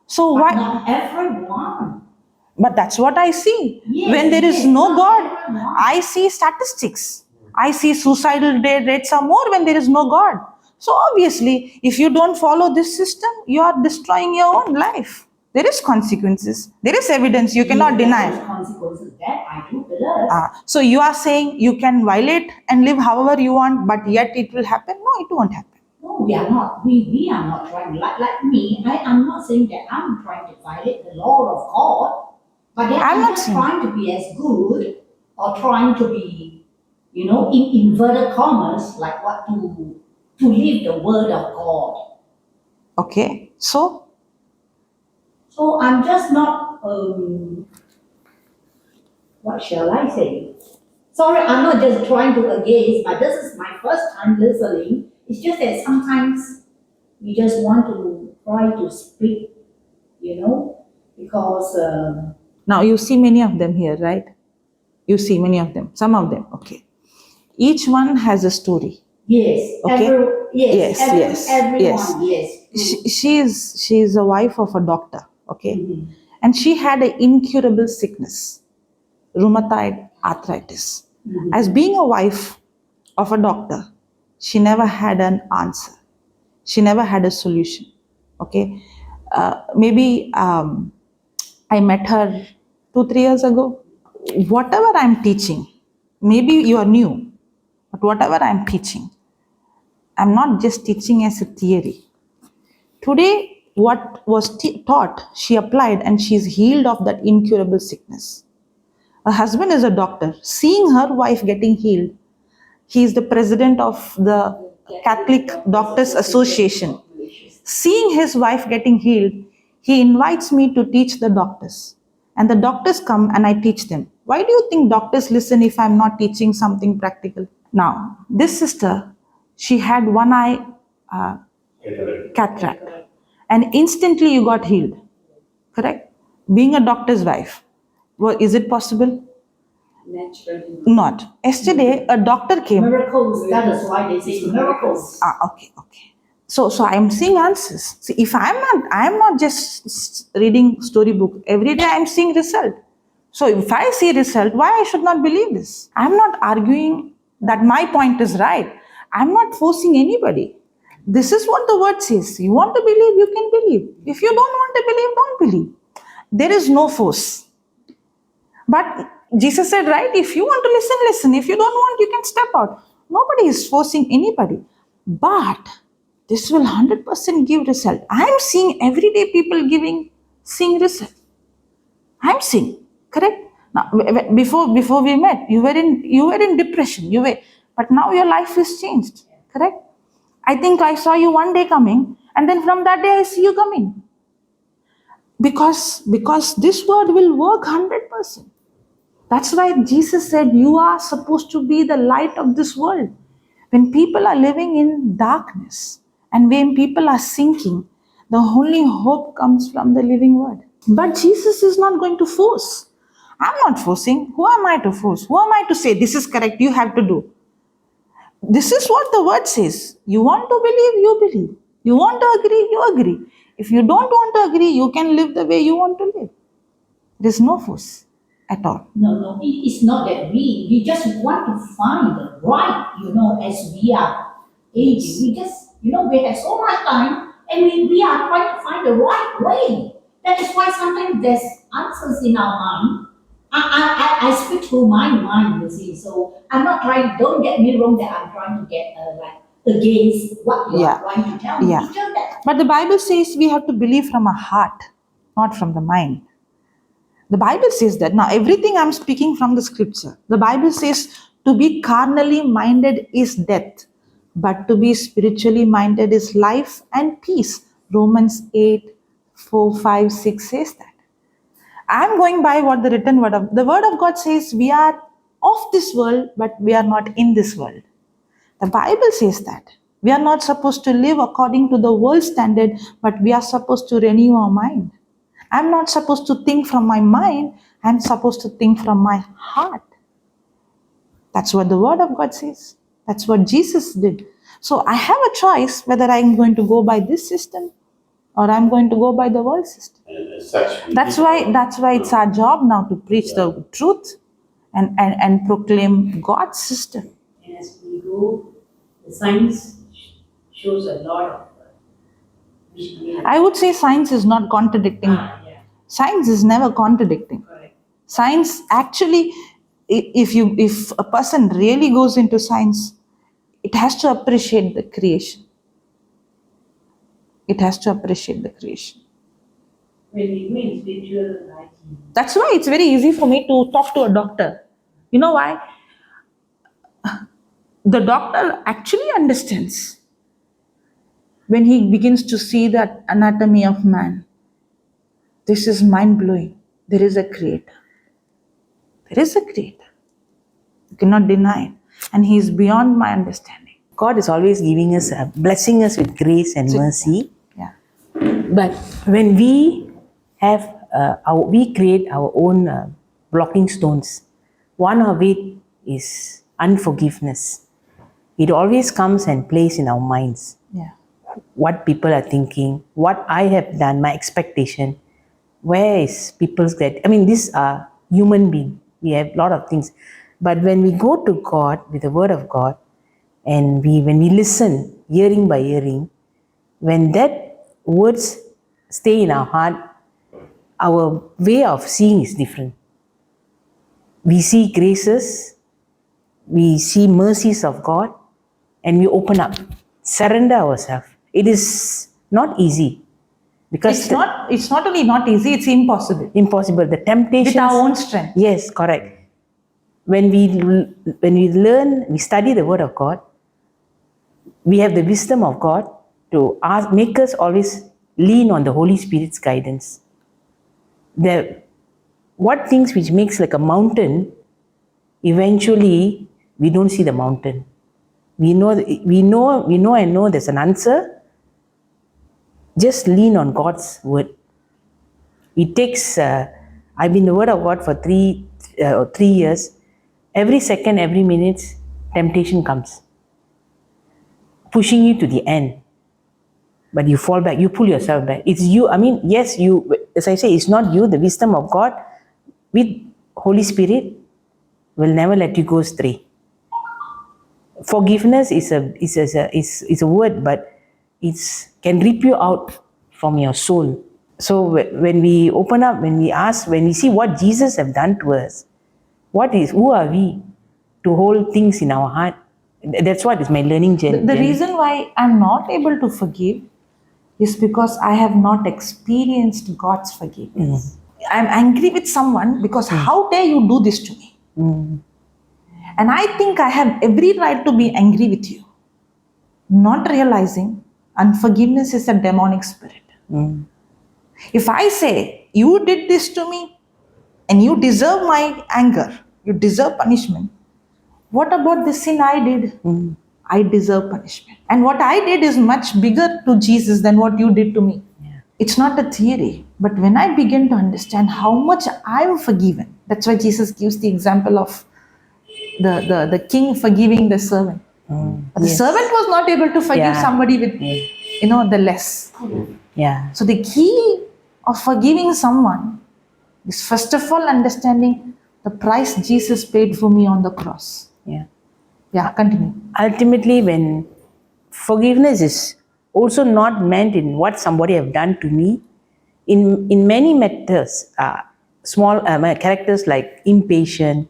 So But why? not everyone. But that's what I see. Yes, When there is yes, no not God, everyone. I see statistics. I see suicidal rates are more when there is no God. So obviously, if you don't follow this system, you are destroying your own life. There is consequences. There is evidence you cannot Yes, deny. there is consequences that I do believe. So you are saying you can violate and live however you want, but yet it will happen? No, it won't happen. No, we are not. We are not trying. Like me, I'm not saying that I'm trying to violate the law of God, but then I'm I'm not just saying. trying to be as good or trying to be, in inverted commas, like what to live the word of God. Okay, so So I'm just not. What shall I say? Sorry, I'm not just trying to against, but this is my first time listening. It's just that sometimes we just want to try to speak, because now you see many of them here, right? You see many of them, some of them, okay. Each one has a story. yes, Okay. yes, everyone, yes. yes. She is a wife of a doctor, okay, Mhm. and she had an incurable sickness, rheumatoid arthritis. Mhm. As being a wife of a doctor, she never had an answer. She never had a solution. Okay, maybe I met her 2-3 years ago. Whatever I'm teaching, maybe you are new, but whatever I'm teaching, I'm not just teaching as a theory. Today, what was taught, she applied and she's healed of that incurable sickness. Her husband is a doctor. Seeing her wife getting healed, he is the president of the Catholic Doctors Association. Seeing his wife getting healed, he invites me to teach the doctors. And the doctors come and I teach them. Why do you think doctors listen if I'm not teaching something practical? Now, this sister, she had one eye cataract, and instantly you got healed. Correct? Being a doctor's wife, well, is it possible? Naturally. Not. Yesterday, a doctor came. Miracles, that is why they say miracles. Okay. So I'm seeing answers. See, if I'm not just reading storybook. Every day I'm seeing result. So if I see result, why I should not believe this? I'm not arguing that my point is right. I'm not forcing anybody. This is what the word says. You want to believe, you can believe. If you don't want to believe, don't believe. There is no force. But Jesus said, right, if you want to listen, listen. If you don't want, you can step out. Nobody is forcing anybody. But this will 100% give result. I'm seeing everyday people seeing result. I'm seeing, correct? Now, before we met, you were in depression. But now your life is changed, correct? I think I saw you one day coming, and then from that day I see you coming. Because this word will work 100%. That's why Jesus said, you are supposed to be the light of this world. When people are living in darkness and when people are sinking, the only hope comes from the living word. But Jesus is not going to force. I'm not forcing. Who am I to force? Who am I to say, this is correct, you have to do? This is what the word says. You want to believe, you believe. You want to agree, you agree. If you don't want to agree, you can live the way you want to live. There is no force at all. No, it's not that we just want to find the right, as we are aging. We just, we have so much time, And we are trying to find the right way. That is why sometimes there's answers in our mind. I speak through my mind, you see. So I'm not trying, don't get me wrong that I'm trying to get like against what you Yeah. are trying to tell me. Yeah. It's just that But the Bible says we have to believe from our heart, not from the mind. The Bible says that. Now, everything I'm speaking from the scripture. The Bible says to be carnally minded is death, but to be spiritually minded is life and peace. Romans 8:4, 5, 6 says that. I'm going by what the word of God says. We are of this world, but we are not in this world. The Bible says that. We are not supposed to live according to the world standard, but we are supposed to renew our mind. I'm not supposed to think from my mind, I'm supposed to think from my heart. That's what the Word of God says. That's what Jesus did. So I have a choice whether I'm going to go by this system or I'm going to go by the world system. And as such, we That's why it's our job now to preach the truth and proclaim God's system. And as we go, the science shows a lot of missionary. I would say science is not contradicting. Yeah, Science is never contradicting. correct. Science actually, if a person really goes into science, it has to appreciate the creation. It has to appreciate the creation. When we go in spiritual life, That's why it's very easy for me to talk to a doctor. You know why? The doctor actually understands when he begins to see the anatomy of man. This is mind blowing. There is a creator. There is a creator. You cannot deny it. And he is beyond my understanding. God is always giving us, blessing us with grace and mercy. Yeah. But when we have, we create our own blocking stones. One of it is unforgiveness. It always comes and plays in our minds. Yeah. What people are thinking, what I have done, my expectation. Where is people's get? I mean, these are human beings. We have a lot of things. But when we go to God with the Word of God, and when we listen, hearing by hearing, when that words stay in our heart, our way of seeing is different. We see graces, we see mercies of God, and we open up, surrender ourselves. It is not easy because It's not only not easy, it's impossible. impossible. The temptations With our own strength. Yes, correct. When we learn, we study the Word of God, we have the wisdom of God to make us always lean on the Holy Spirit's guidance. What things which makes like a mountain, eventually we don't see the mountain. We know there's an answer. Just lean on God's word. It takes. I've been in the Word of God for 3 years. Every second, every minute, temptation comes, pushing you to the end. But you fall back. You pull yourself back. It's you. I mean, yes, you. As I say, it's not you. The wisdom of God with Holy Spirit will never let you go astray. Forgiveness is a word, but it can rip you out from your soul. So when we open up, when we ask, when we see what Jesus have done to us, who are we to hold things in our heart? That's what is my learning journey. The reason why I'm not able to forgive is because I have not experienced God's forgiveness. I'm angry with someone because how dare you do this to me? And I think I have every right to be angry with you, not realizing unforgiveness is a demonic spirit. If I say, you did this to me and you deserve my anger, you deserve punishment, what about the sin I did? I deserve punishment. And what I did is much bigger to Jesus than what you did to me. Yeah. It's not a theory. But when I begin to understand how much I am forgiven, that's why Jesus gives the example of the king forgiving the servant. But the servant was not able to forgive somebody with, the less. Yeah. So the key of forgiving someone is first of all understanding the price Jesus paid for me on the cross. Yeah. Yeah, continue. Ultimately, when forgiveness is also not meant in what somebody have done to me. In many matters, small characters like impatient,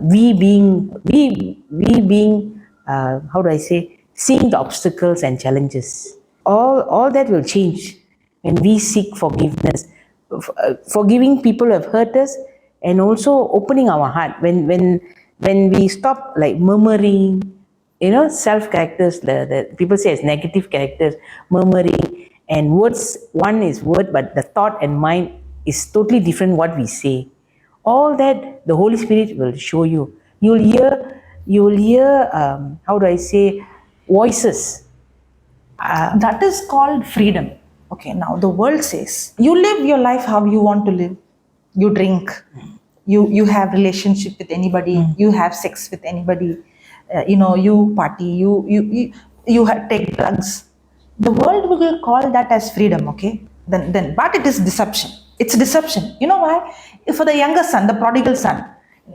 we being how do I say, seeing the obstacles and challenges. All that will change when we seek forgiveness, forgiving people who have hurt us, and also opening our heart when we stop like murmuring, self characters, the people say as negative characters, murmuring, and words, one is word, but the thought and mind is totally different what we say. All that the Holy Spirit will show you. You will hear how do I say, voices. That is called freedom. Okay, now the world says you live your life how you want to live. You drink, you have relationship with anybody, you have sex with anybody, you party, you take drugs. The world will call that as freedom. Okay, then but it is deception. It's deception. You know why? For the younger son, the prodigal son,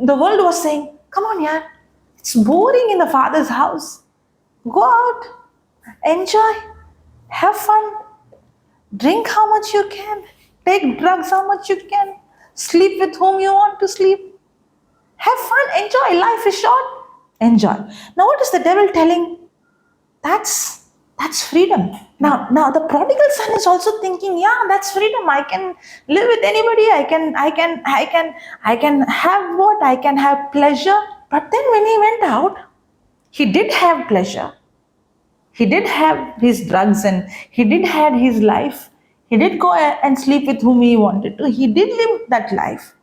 the world was saying, "Come on, yeah, it's boring in the father's house. Go out, enjoy, have fun, drink how much you can, take drugs how much you can, sleep with whom you want to sleep, have fun, enjoy. Life is short. Enjoy." Now, what is the devil telling? That's freedom. Now the prodigal son is also thinking, yeah, that's freedom. I can live with anybody. I can have what I can have pleasure. But then when he went out, he did have pleasure. He did have his drugs and he did have his life. He did go and sleep with whom he wanted to. He did live that life.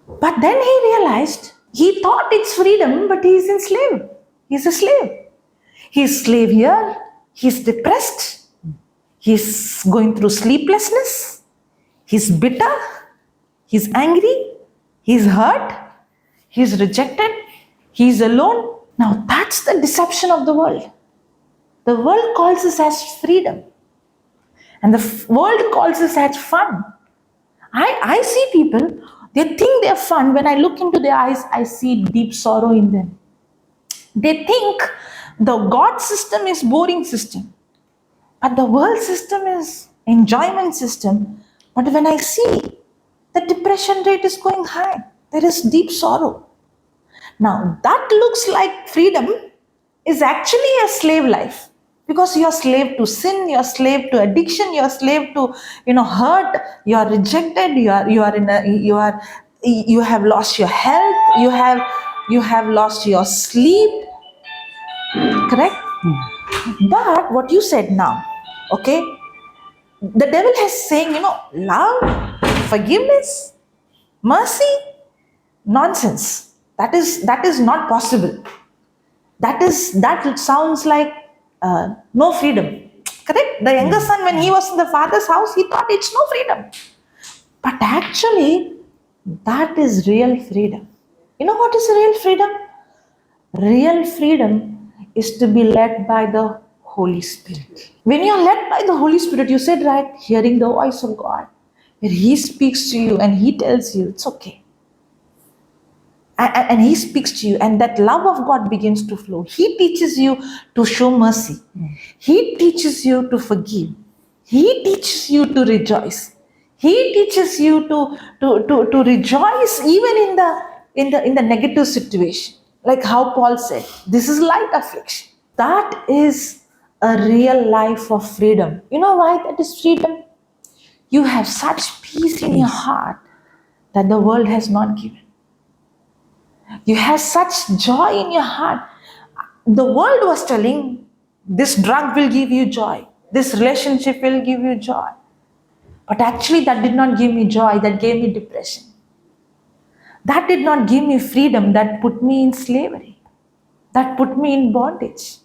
But then he realized, he thought it's freedom, but he's enslaved. He's a slave. He's slave here. He's depressed. He's going through sleeplessness. He's bitter. He's angry. He's hurt. He's rejected. He's alone. Now that's the deception of the world. The world calls this as freedom. And the world calls this as fun. I see people, they think they're fun. When I look into their eyes, I see deep sorrow in them. They think the God system is boring system. But the world system is enjoyment system. But when I see the depression rate is going high, there is deep sorrow. Now that looks like freedom is actually a slave life. Because you're slave to sin, you're slave to addiction, you're slave to hurt, you are rejected, you have lost your health, you have lost your sleep. Correct? But what you said now, okay, the devil has saying, love, forgiveness, mercy, nonsense. That is not possible. That sounds like no freedom. Correct? The younger son, when he was in the father's house, he thought it's no freedom. But actually, that is real freedom. You know what is real freedom? Real freedom is to be led by the Holy Spirit. When you're led by the Holy Spirit, you said right, hearing the voice of God, where He speaks to you and He tells you it's okay. And He speaks to you, and that love of God begins to flow. He teaches you to show mercy. He teaches you to forgive. He teaches you to rejoice. He teaches you to rejoice even in the negative situation. Like how Paul said, this is light affliction. That is a real life of freedom. You know why that is freedom? You have such peace in your heart that the world has not given. You have such joy in your heart. The world was telling, this drug will give you joy. This relationship will give you joy. But actually that did not give me joy. That gave me depression. That did not give me freedom. That put me in slavery. That put me in bondage.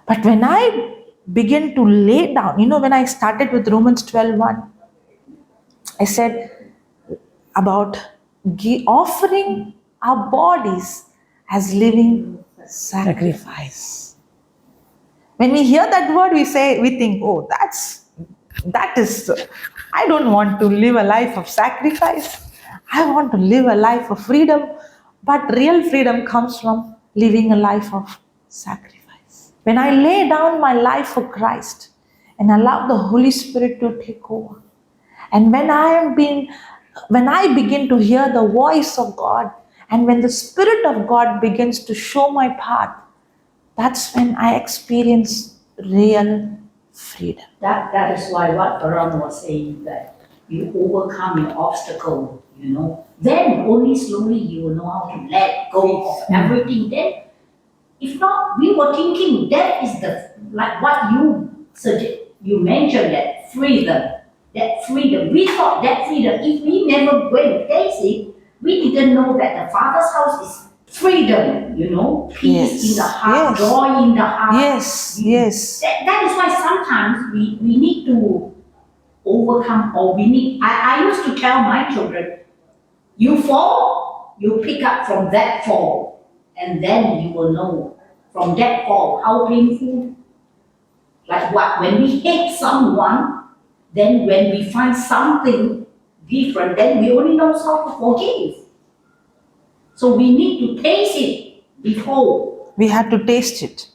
But when I began to lay down, when I started with Romans 12:1, I said about offering our bodies as living sacrifice. When we hear that word, we think, oh, that is, I don't want to live a life of sacrifice. I want to live a life of freedom. But real freedom comes from living a life of sacrifice. when I lay down my life for Christ and allow the Holy Spirit to take over, and when I begin to hear the voice of God, and when the Spirit of God begins to show my path, that's when I experience real freedom. That is why what Baran was saying, that you overcome your obstacle, then only slowly you will know how to let go of everything. Then, if not, we were thinking that is like what you mentioned, that freedom. That freedom. We thought that freedom, if we never went to taste it, we didn't know that the Father's house is freedom, peace in the heart, Yes. joy in the heart. Yes. That is why sometimes we need to overcome, or I used to tell my children, you fall, you pick up from that fall, and then you will know from that fall how painful. Like what, when we hate someone, then when we find something different, then we only know how to forgive. So we need to taste it before. We have to taste it.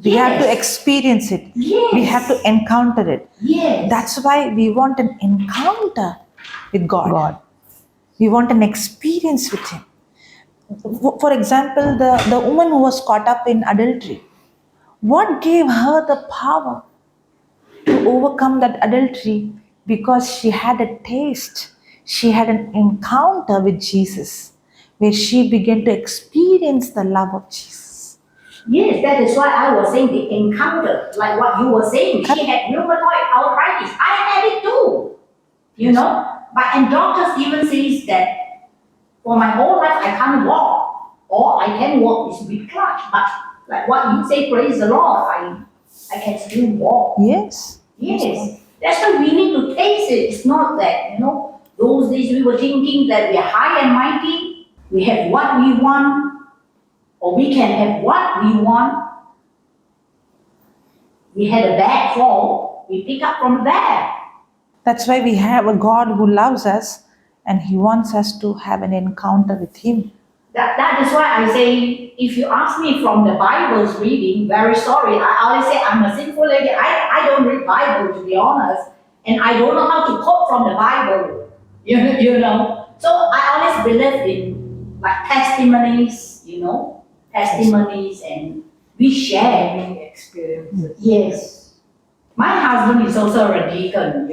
We have to experience it. Yes. We have to encounter it. Yes. That's why we want an encounter with God. We want an experience with Him. For example, the woman who was caught up in adultery, what gave her the power to overcome that adultery? Because she had a taste, she had an encounter with Jesus, where she began to experience the love of Jesus. Yes, that is why I was saying the encounter, like what you were saying. She had rheumatoid arthritis. I had it too, But doctors even says that for my whole life I can't walk, or I can walk is with crutch. But like what you say, praise the Lord, I can still walk. Yes. Yes, that's why we need to taste it. It's not that, those days we were thinking that we are high and mighty, we have what we want, or we can have what we want. We had a bad fall, we pick up from there. That's why we have a God who loves us, and He wants us to have an encounter with Him. That is why I say, if you ask me from the Bible's reading, very sorry, I always say I'm a sinful lady. I don't read Bible, to be honest, and I don't know how to quote from the Bible, So I always believe in like testimonies, testimonies, and we share Experiences. Yes. My husband is also a deacon,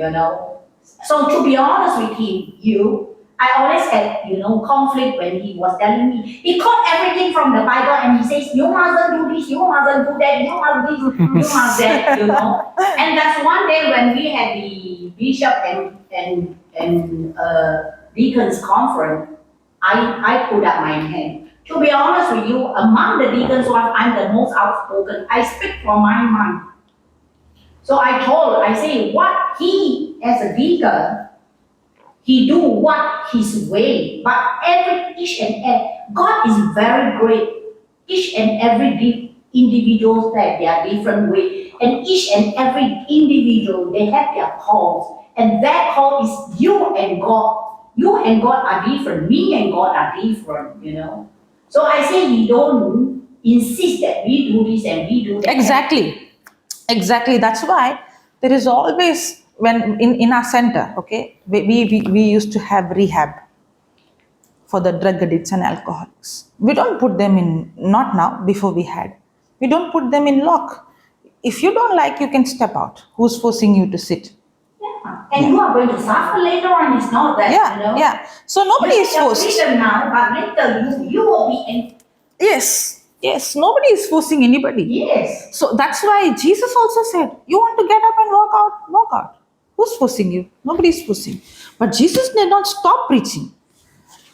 So to be honest with him, I always had, conflict when he was telling me. He caught everything from the Bible and he says, you mustn't do this, you mustn't do that, you must this, you must that, And that's one day when we had the bishop and deacons conference, I put up my hand. To be honest with you, among the deacons, I'm the most outspoken. I speak from my mind. So I say, what he, as a deacon, he do what his way, but God is very great. Each and every individual have their different way, and each and every individual, they have their calls, and that call is you and God. You and God are different. Me and God are different. So I say we don't insist that we do this and we do that. Exactly. That's why there is always, when in our center, okay, we used to have rehab for the drug addicts and alcoholics. We don't put them in, not now, before we don't put them in lock. If you don't like, you can step out. Who's forcing you to sit? Yeah. And you are going to suffer later on. It's not that, Yeah. So nobody is forced. Freedom now, but later you will be in. Yes, nobody is forcing anybody. Yes. So that's why Jesus also said, you want to get up and walk out. Who's forcing you? Nobody is forcing. But Jesus did not stop preaching.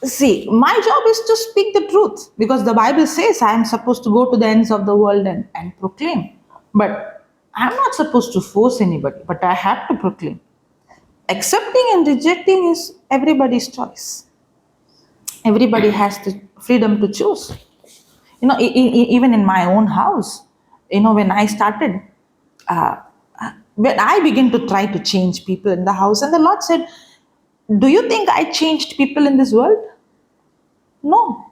See, my job is to speak the truth, because the Bible says I am supposed to go to the ends of the world and proclaim. But I'm not supposed to force anybody, but I have to proclaim. Accepting and rejecting is everybody's choice. Everybody has the freedom to choose. Even in my own house, when I started, when I began to try to change people in the house, and the Lord said, do you think I changed people in this world? No.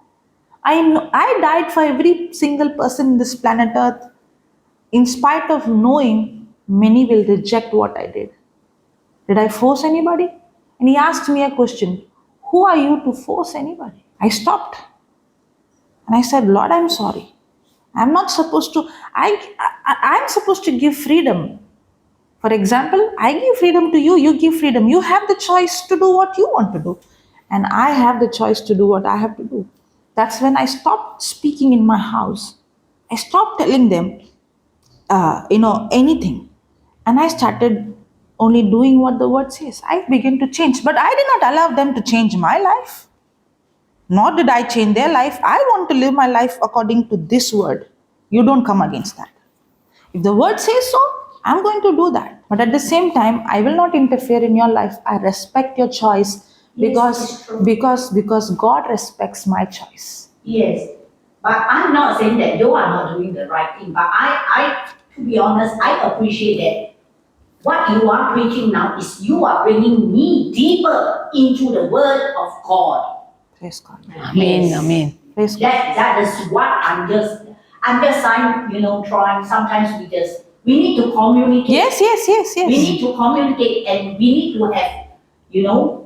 I died for every single person in this planet Earth. in spite of knowing many will reject what I did. Did I force anybody? And he asked me a question, who are you to force anybody? I stopped and I said, Lord, I'm sorry. I'm not supposed to, I'm supposed to give freedom. For example, I give freedom to you, you give freedom. You have the choice to do what you want to do. And I have the choice to do what I have to do. That's when I stopped speaking in my house. I stopped telling them, anything. And I started only doing what the word says. I began to change. But I did not allow them to change my life. Nor did I change their life. I want to live my life according to this word. You don't come against that. If the word says so, I'm going to do that. But at the same time, I will not interfere in your life. I respect your choice Yes, because God respects my choice. Yes, but I'm not saying that you are not doing the right thing. But to be honest, I appreciate that what you are preaching now is you are bringing me deeper into the Word of God. Praise God. Amen. Yes. Amen. Praise God. That is what I'm just trying. Sometimes we need to communicate. Yes. We need to communicate and we need to have,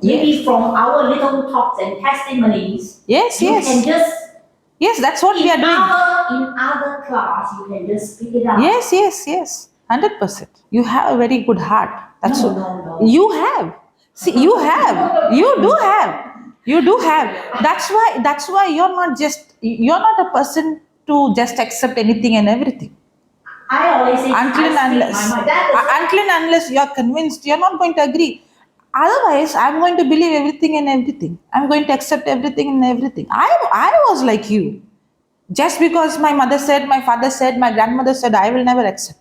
maybe from our little talks and testimonies. Yes. You can just Yes, that's what we are doing. in other class, you can just pick it up. Yes. 100%. You have a very good heart. That's what No. you have. See, you have. You do have. You do have. That's why you're not a person to just accept anything and everything. I always say, Until and I speak unless my mind. That is unless you're convinced, you're not going to agree. Otherwise, I'm going to believe everything and everything. I'm going to accept everything and everything. I was like you. Just because my mother said, my father said, my grandmother said, I will never accept.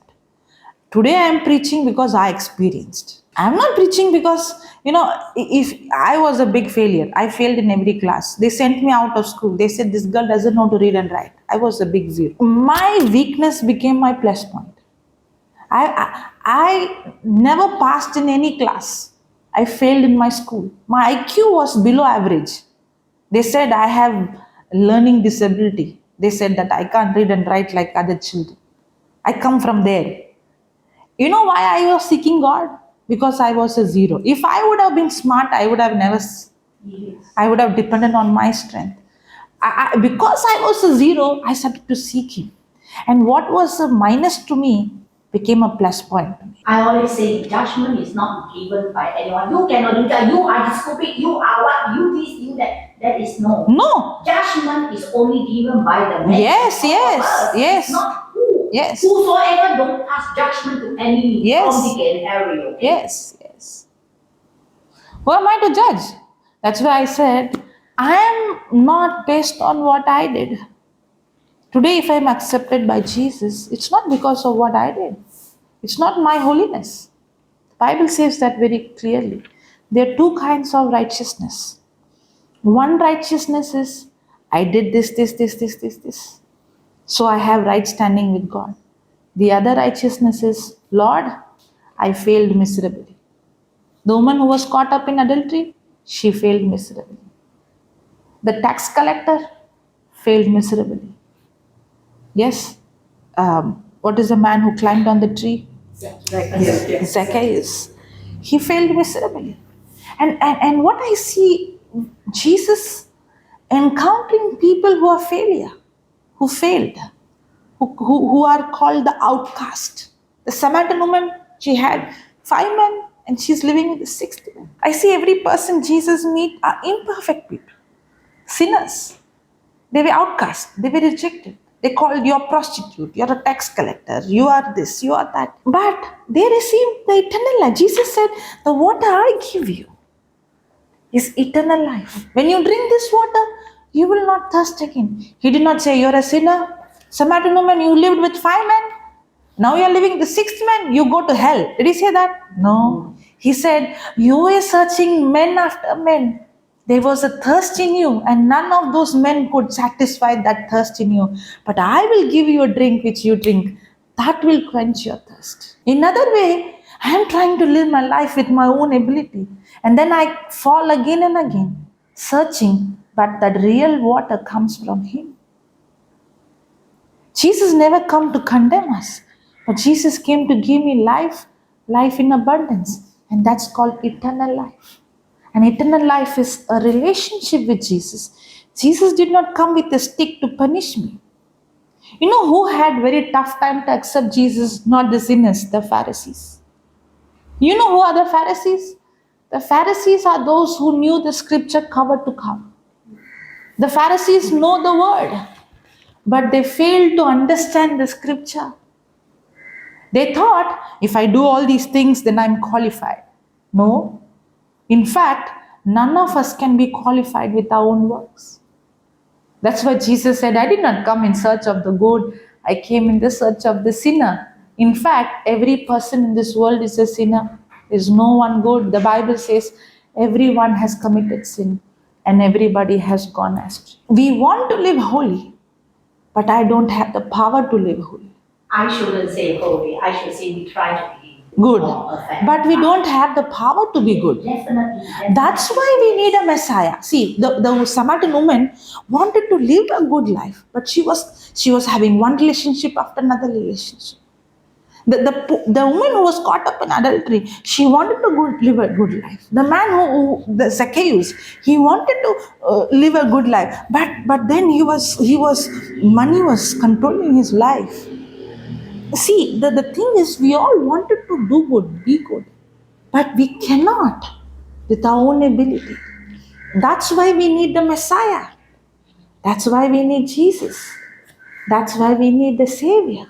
Today I am preaching because I experienced. I'm not preaching because, if I was a big failure, I failed in every class. They sent me out of school. They said, this girl doesn't know to read and write. I was a big zero. My weakness became my plus point. I never passed in any class. I failed in my school. My IQ was below average. They said I have learning disability. They said that I can't read and write like other children. I come from there. You know why I was seeking God? Because I was a zero. If I would have been smart, I would have never, yes. I would have depended on my strength. Because I was a zero, I started to seek Him. And what was a minus to me became a plus point to me. I always say judgment is not given by anyone. You cannot do that. You are stupid. You are what? You this, you that. That is no. No. Judgment is only given by the man. Yes. It's not who. Yes. Whosoever don't pass judgment to any Yes. from Dick and Harry. Okay? Yes. Who am I to judge? That's why I said, I am not based on what I did. Today, if I am accepted by Jesus, it's not because of what I did. It's not my holiness. The Bible says that very clearly. There are two kinds of righteousness. One righteousness is, I did this. So I have right standing with God. The other righteousness is, Lord, I failed miserably. The woman who was caught up in adultery, she failed miserably. The tax collector failed miserably. Yes. What is the man who climbed on the tree? Zacchaeus. He failed miserably. And what I see, Jesus encountering people who are failure, who failed, who are called the outcast. The Samaritan woman, she had 5 men and she's living with the 6th man. I see every person Jesus meet are imperfect people, sinners. They were outcast, they were rejected. They called you a prostitute, you're a tax collector, you are this, you are that. But they received the eternal life. Jesus said, the water I give you is eternal life. When you drink this water, you will not thirst again. He did not say, you're a sinner. Samaritan woman, you lived with 5 men. Now you're living the 6th man, you go to hell. Did he say that? No. He said, you were searching men after men. There was a thirst in you, and none of those men could satisfy that thirst in you. But I will give you a drink which you drink. That will quench your thirst. In another way, I am trying to live my life with my own ability. And then I fall again and again, searching, but that real water comes from Him. Jesus never come to condemn us. But Jesus came to give me life, life in abundance. And that's called eternal life. And eternal life is a relationship with Jesus. Jesus did not come with a stick to punish me. You know who had very tough time to accept Jesus? Not the sinners, the Pharisees. You know who are the Pharisees? The Pharisees are those who knew the scripture cover to cover. The Pharisees know the word, but they failed to understand the scripture. They thought, if I do all these things, then I'm qualified. No. In fact, none of us can be qualified with our own works. That's why Jesus said, I did not come in search of the good, I came in the search of the sinner. In fact, every person in this world is a sinner. There's no one good. The Bible says everyone has committed sin and everybody has gone astray. We want to live holy, but I don't have the power to live holy. I shouldn't say holy. I should say we try to be Good. more perfect. But we don't have the power to be good. Definitely. That's why we need a Messiah. See, the Samaritan woman wanted to live a good life, but she was having one relationship after another relationship. The woman who was caught up in adultery, she wanted to live a good life. The man the Zacchaeus, he wanted to live a good life, but then money was controlling his life. See, the thing is, we all wanted to do good, be good, but we cannot with our own ability. That's why we need the Messiah. That's why we need Jesus. That's why we need the Savior.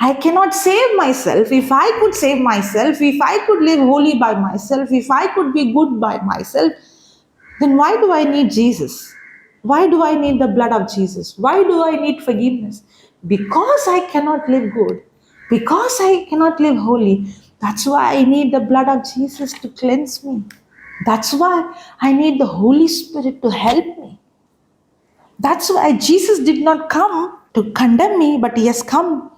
I cannot save myself. If I could save myself, if I could live holy by myself, if I could be good by myself, then why do I need Jesus? Why do I need the blood of Jesus? Why do I need forgiveness? Because I cannot live good. Because I cannot live holy. That's why I need the blood of Jesus to cleanse me. That's why I need the Holy Spirit to help me. That's why Jesus did not come to condemn me, but He has come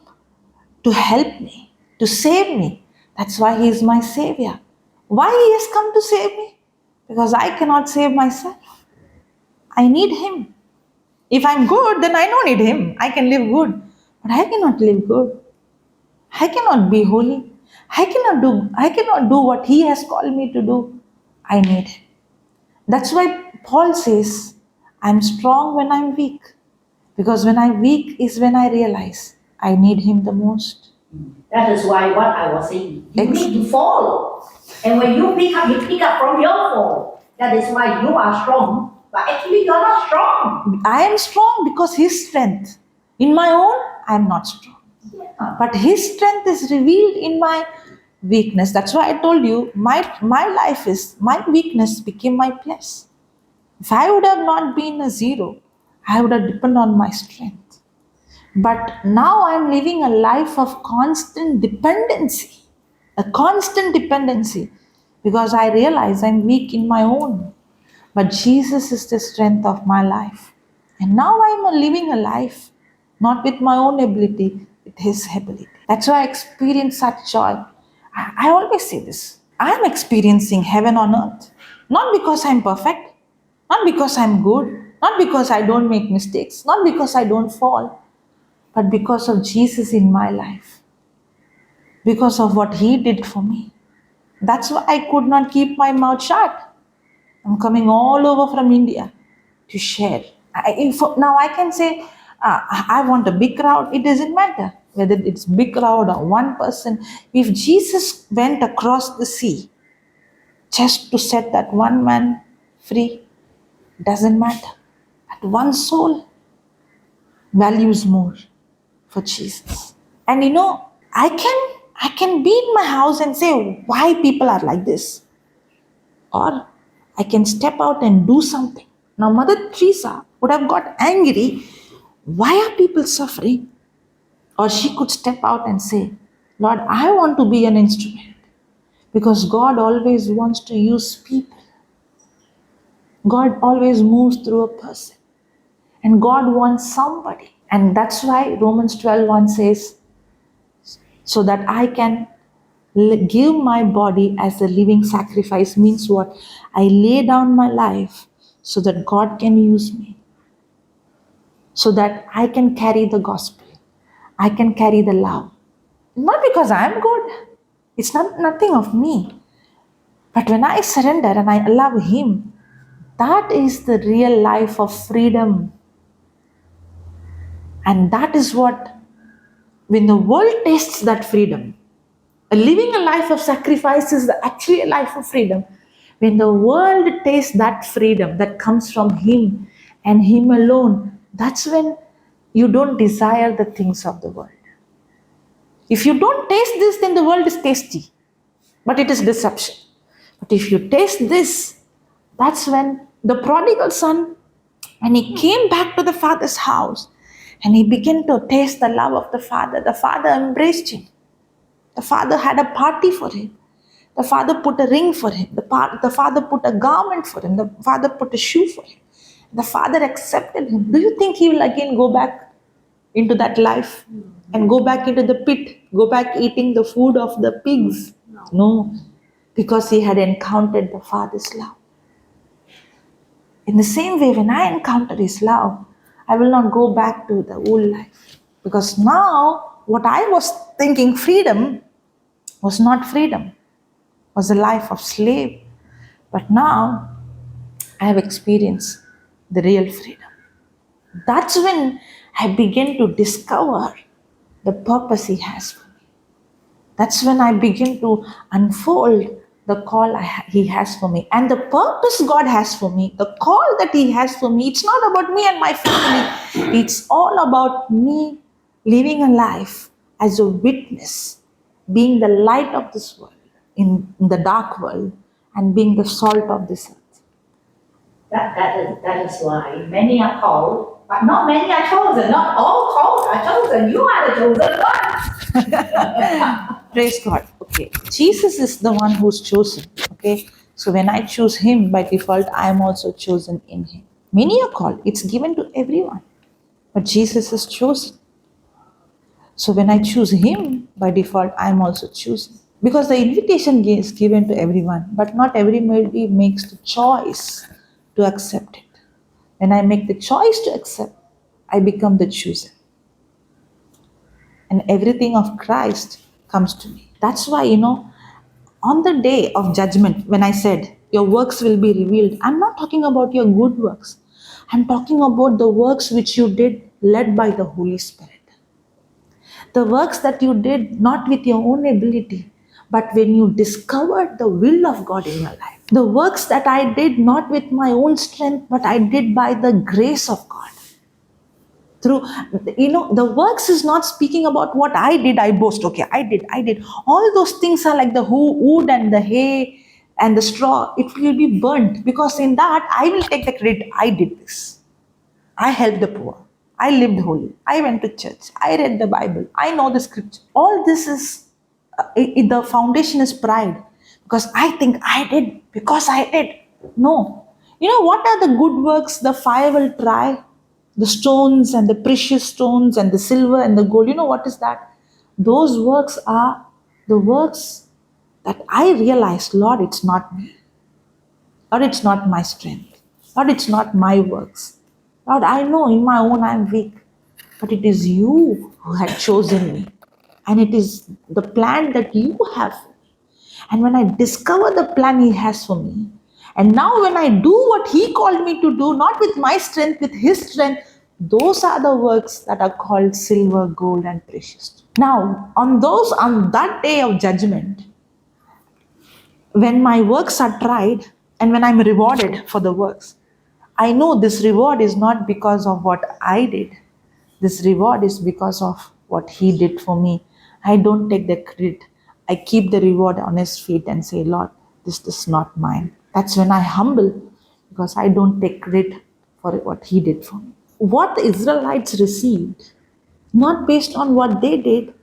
to help me, to save me. That's why He is my Savior. Why He has come to save me? Because I cannot save myself. I need Him. If I'm good, then I don't need Him. I can live good. But I cannot live good. I cannot be holy. I cannot do what He has called me to do. I need Him. That's why Paul says, I'm strong when I'm weak. Because when I'm weak is when I realize I need Him the most. That is why what I was saying, you need to follow. And when you pick up from your fall. That is why you are strong. But actually you're not strong. I am strong because His strength. In my own, I am not strong. Yeah. But His strength is revealed in my weakness. That's why I told you, my weakness became my plus. If I would have not been a zero, I would have depended on my strength. But now I'm living a life of constant dependency. A constant dependency. Because I realize I'm weak in my own. But Jesus is the strength of my life. And now I'm living a life, not with my own ability, with His ability. That's why I experience such joy. I always say this. I'm experiencing heaven on earth. Not because I'm perfect. Not because I'm good. Not because I don't make mistakes. Not because I don't fall. But because of Jesus in my life. Because of what He did for me. That's why I could not keep my mouth shut. I'm coming all over from India to share. Now I can say, I want a big crowd. It doesn't matter whether it's big crowd or one person. If Jesus went across the sea just to set that one man free, doesn't matter. That one soul values more for Jesus. And I can be in my house and say why people are like this. Or I can step out and do something. Now, Mother Teresa would have got angry. Why are people suffering? Or she could step out and say, Lord, I want to be an instrument. Because God always wants to use people. God always moves through a person. And God wants somebody. And that's why Romans 12:1 says, so that I can give my body as a living sacrifice means what? I lay down my life so that God can use me. So that I can carry the gospel. I can carry the love. Not because I'm good. It's not nothing of me. But when I surrender and I allow Him, that is the real life of freedom. And that is what, when the world tastes that freedom, living a life of sacrifice is actually a life of freedom. When the world tastes that freedom that comes from Him and Him alone, that's when you don't desire the things of the world. If you don't taste this, then the world is tasty, but it is deception. But if you taste this, that's when the prodigal son, when he came back to the father's house and he began to taste the love of the father embraced him. The father had a party for him. The father put a ring for him. The father put a garment for him. The father put a shoe for him. The father accepted him. Do you think he will again go back into that life and go back into the pit, go back eating the food of the pigs? No, because he had encountered the Father's love. In the same way, when I encounter His love, I will not go back to the old life. Because now, what I was thinking freedom was not freedom, was a life of slave. But now, I have experienced the real freedom. That's when I begin to discover the purpose He has for me. That's when I begin to unfold the call He has for me. And the purpose God has for me, the call that He has for me, it's not about me and my family. It's all about me living a life as a witness, being the light of this world, in the dark world, and being the salt of this earth. That is why many are called, but not many are chosen. Not all called are chosen. You are the chosen one. Praise God. Okay. Jesus is the one who's chosen. Okay. So when I choose Him, by default, I am also chosen in Him. Many are called. It's given to everyone. But Jesus is chosen. So when I choose Him, by default, I am also chosen. Because the invitation is given to everyone, but not everybody makes the choice to accept it. When I make the choice to accept, I become the chosen. And everything of Christ comes to me. That's why, on the day of judgment, when I said, your works will be revealed, I'm not talking about your good works. I'm talking about the works which you did led by the Holy Spirit. The works that you did not with your own ability, but when you discovered the will of God in your life. The works that I did not with my own strength, but I did by the grace of God. Through, the works is not speaking about what I did, I boast. Okay, I did. All those things are like the wood and the hay and the straw. It will be burnt, because in that I will take the credit. I did this. I helped the poor. I lived holy. I went to church. I read the Bible. I know the scripture. All this is, the foundation is pride. Because I think I did, because I did. No. What are the good works the fire will try? The stones and the precious stones and the silver and the gold. What is that? Those works are the works that I realized, Lord, it's not me. Lord, it's not my strength. Lord, it's not my works. Lord, I know in my own I'm weak. But it is you who had chosen me. And it is the plan that you have for me. And when I discover the plan He has for me, and now when I do what He called me to do, not with my strength, with His strength, those are the works that are called silver, gold, and precious. Now, on that day of judgment, when my works are tried and when I'm rewarded for the works, I know this reward is not because of what I did. This reward is because of what He did for me. I don't take the credit. I keep the reward on His feet and say, Lord, this is not mine. That's when I humble, because I don't take credit for what He did for me. What the Israelites received, not based on what they did,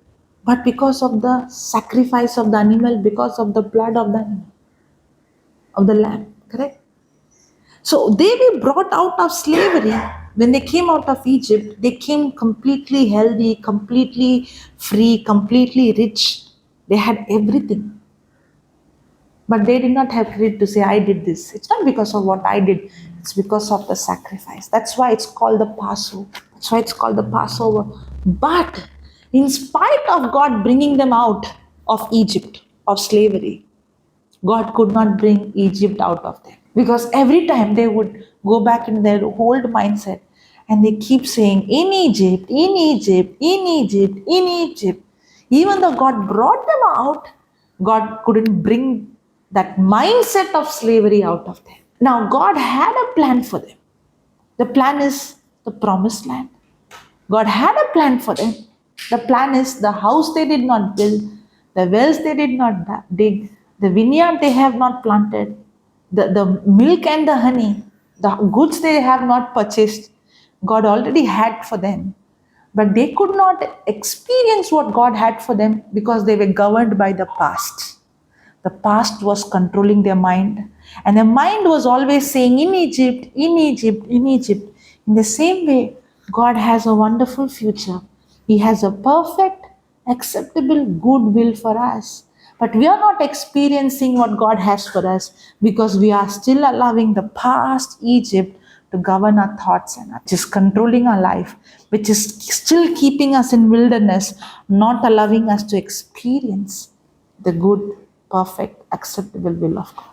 but because of the sacrifice of the animal, because of the blood of the animal, of the lamb. Correct? So they were brought out of slavery. When they came out of Egypt, they came completely healthy, completely free, completely rich. They had everything. But they did not have credit to say, I did this. It's not because of what I did. It's because of the sacrifice. That's why it's called the Passover. But In spite of God bringing them out of Egypt, of slavery, God could not bring Egypt out of them. Because every time they would go back in their old mindset and they keep saying, in Egypt, in Egypt, in Egypt, in Egypt. Even though God brought them out, God couldn't bring that mindset of slavery out of them. Now, God had a plan for them. The plan is the promised land. God had a plan for them. The plan is the house they did not build, the wells they did not dig, the vineyard they have not planted, the milk and the honey, the goods they have not purchased. God already had for them. But they could not experience what God had for them because they were governed by the past. The past was controlling their mind. And their mind was always saying, in Egypt, in Egypt, in Egypt. In the same way, God has a wonderful future. He has a perfect, acceptable, good will for us. But we are not experiencing what God has for us because we are still allowing the past Egypt to govern our thoughts and just controlling our life, which is still keeping us in wilderness, not allowing us to experience the good, perfect, acceptable will of God.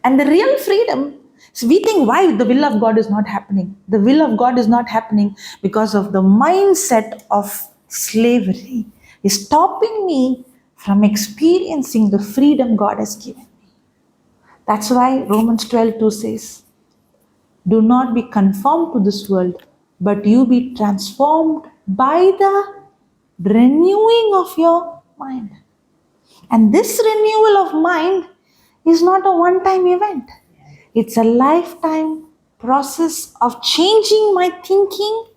And the real freedom, so we think why the will of God is not happening. The will of God is not happening because of the mindset of slavery is stopping me from experiencing the freedom God has given me. That's why Romans 12:2 says, do not be conformed to this world, but you be transformed by the renewing of your mind. And this renewal of mind is not a one-time event. It's a lifetime process of changing my thinking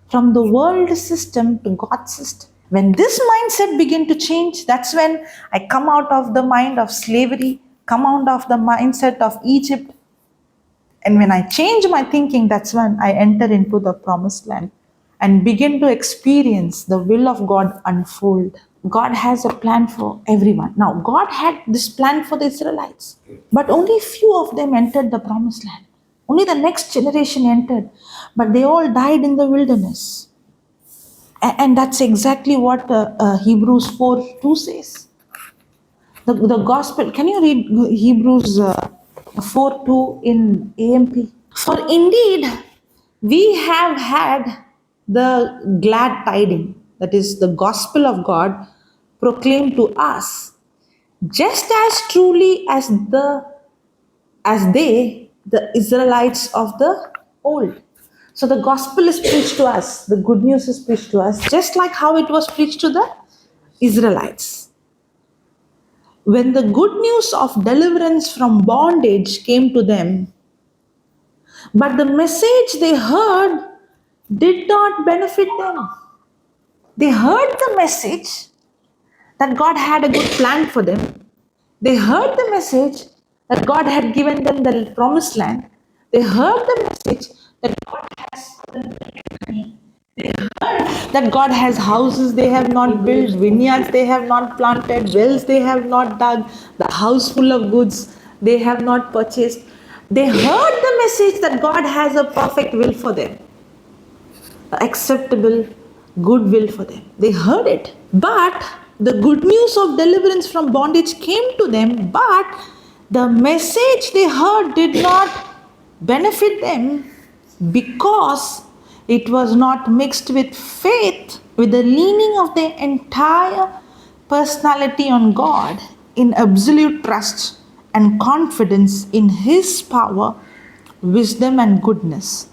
from the world system to God's system. When this mindset begin to change, that's when I come out of the mind of slavery, come out of the mindset of Egypt. And when I change my thinking, that's when I enter into the promised land and begin to experience the will of God unfold. God has a plan for everyone. Now, God had this plan for the Israelites, but only few of them entered the promised land. Only the next generation entered, but they all died in the wilderness. And that's exactly what Hebrews 4:2 says. The gospel, can you read Hebrews 4:2 in AMP? For indeed, we have had the glad tidings, that is the gospel of God, proclaimed to us, just as truly as they, the Israelites of the old. So the gospel is preached to us, the good news is preached to us, just like how it was preached to the Israelites. When the good news of deliverance from bondage came to them, but the message they heard did not benefit them. They heard the message that God had a good plan for them. They heard the message that God had given them the promised land. They heard the message that God has them. They heard that God has houses they have not built, vineyards they have not planted, wells they have not dug, the house full of goods they have not purchased. They heard the message that God has a perfect will for them, acceptable, good will for them. They heard it. But the good news of deliverance from bondage came to them, but the message they heard did not benefit them because it was not mixed with faith, with the leaning of their entire personality on God in absolute trust and confidence in His power, wisdom, and goodness.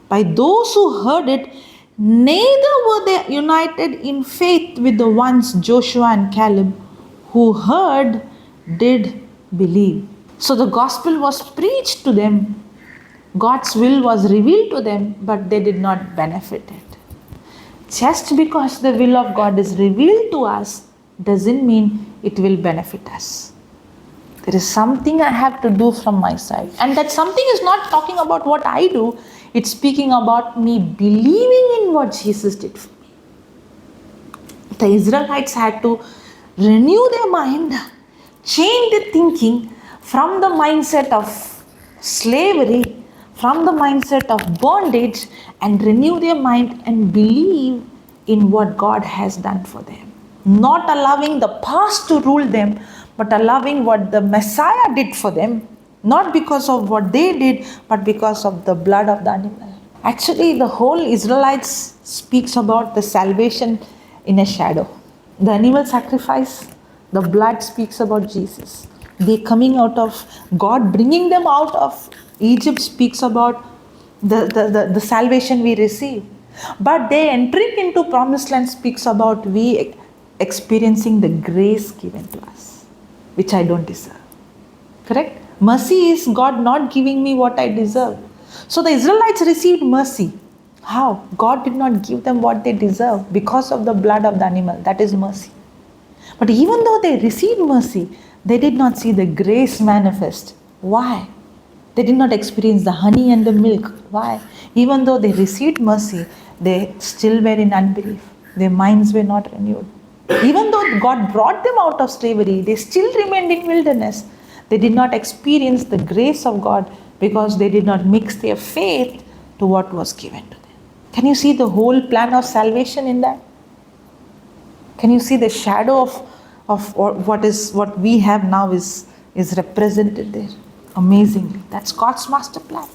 By those who heard it, neither were they united in faith with the ones Joshua and Caleb, who heard, did believe. So the gospel was preached to them, God's will was revealed to them, but they did not benefit it. Just because the will of God is revealed to us doesn't mean it will benefit us. There is something I have to do from my side. And that something is not talking about what I do. It's speaking about me believing in what Jesus did for me. The Israelites had to renew their mind, change their thinking from the mindset of slavery, from the mindset of bondage, and renew their mind and believe in what God has done for them. Not allowing the past to rule them, but allowing what the Messiah did for them, not because of what they did, but because of the blood of the animal. Actually, the whole Israelites speaks about the salvation in a shadow. The animal sacrifice, the blood speaks about Jesus. They coming out of God, bringing them out of Egypt speaks about the salvation we receive. But they entering into promised land speaks about we experiencing the grace given to us, which I don't deserve. Correct? Mercy is God not giving me what I deserve. So the Israelites received mercy. How? God did not give them what they deserve because of the blood of the animal. That is mercy. But even though they received mercy, they did not see the grace manifest. Why? They did not experience the honey and the milk. Why? Even though they received mercy, they still were in unbelief. Their minds were not renewed. Even though God brought them out of slavery, they still remained in wilderness. They did not experience the grace of God because they did not mix their faith to what was given to them. Can you see the whole plan of salvation in that? Can you see the shadow of what we have now is represented there? Amazingly. That's God's master plan.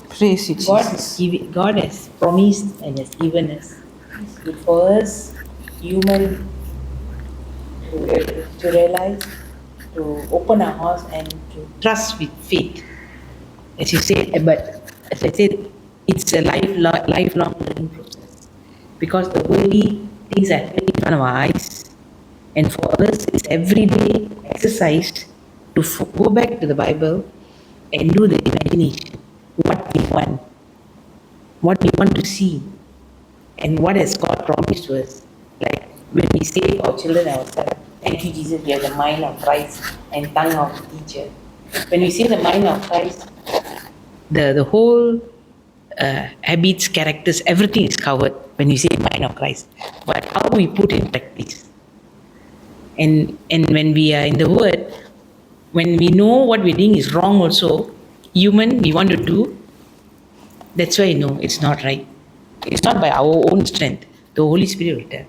Praise you, Jesus. God has promised and has given us. For us, human, to realize, to open our hearts and to trust with faith. As you said, but as I said, it's a lifelong learning process. Because the worldly things are happening in front of our eyes. And for us, it's everyday exercise to go back to the Bible and do the imagination. What we want to see, and what has God promised to us. Like when we say our children ourselves, thank you, Jesus, we have the mind of Christ and tongue of the teacher. When we say the mind of Christ, the whole habits, characters, everything is covered when you say mind of Christ. But how we put in practice. And when we are in the Word, when we know what we're doing is wrong also, human, we want to do, that's why no, it's not right. It's not by our own strength. The Holy Spirit will tell.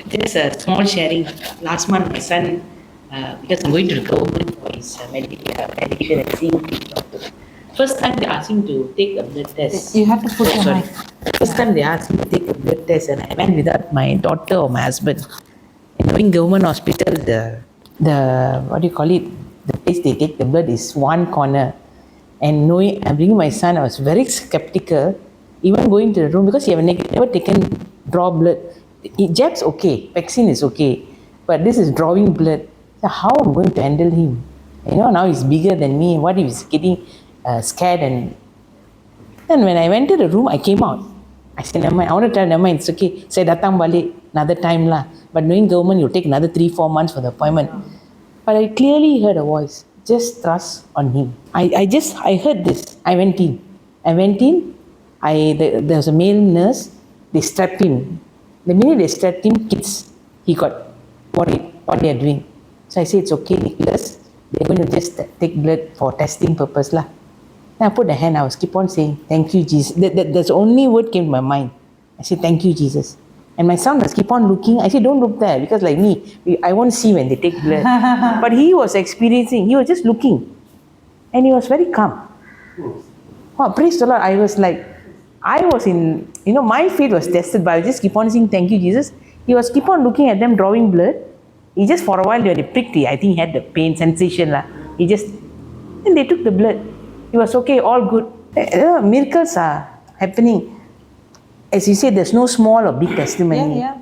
Just a small sharing. Last month, my son, because I'm going to the government for his medication and seeing the doctor. First time they asked him to take a blood test. You have to put your Sorry. mic. First time they asked me to take a blood test, and I went without my daughter or my husband. And knowing government hospital, the what do you call it? The place they take the blood is one corner. And knowing I'm bringing my son, I was very skeptical. Even going to the room because he had never taken draw blood. Jab's okay, vaccine is okay, but this is drawing blood. So how I'm going to handle him? You know, now he's bigger than me. What if he's getting scared? And then when I went to the room, I came out. I said, never mind. I want to tell, never mind, it's okay. Say, datang balik, another time lah. But knowing government, you'll take another 3-4 months for the appointment. But I clearly heard a voice, just trust on him. I heard this. I went in. There was a male nurse. They strapped him. The minute they strapped him, kids, he got worried what they are doing. So I said, it's okay, Nicholas. They're going to just take blood for testing purpose lah. Then I put the hand, I was keep on saying, thank you, Jesus. That's the only word came to my mind. I said, thank you, Jesus. And my son was keep on looking. I said, don't look there, because like me, I won't see when they take blood. But he was experiencing, he was just looking. And he was very calm. Oh, praise the Lord. I was in, my faith was tested, but I just keep on saying, thank you, Jesus. He was keep on looking at them drawing blood. He just for a while, they pricked. I think he had the pain sensation. Then they took the blood. He was okay, all good. Miracles are happening. As you said, there's no small or big testimony. Yeah.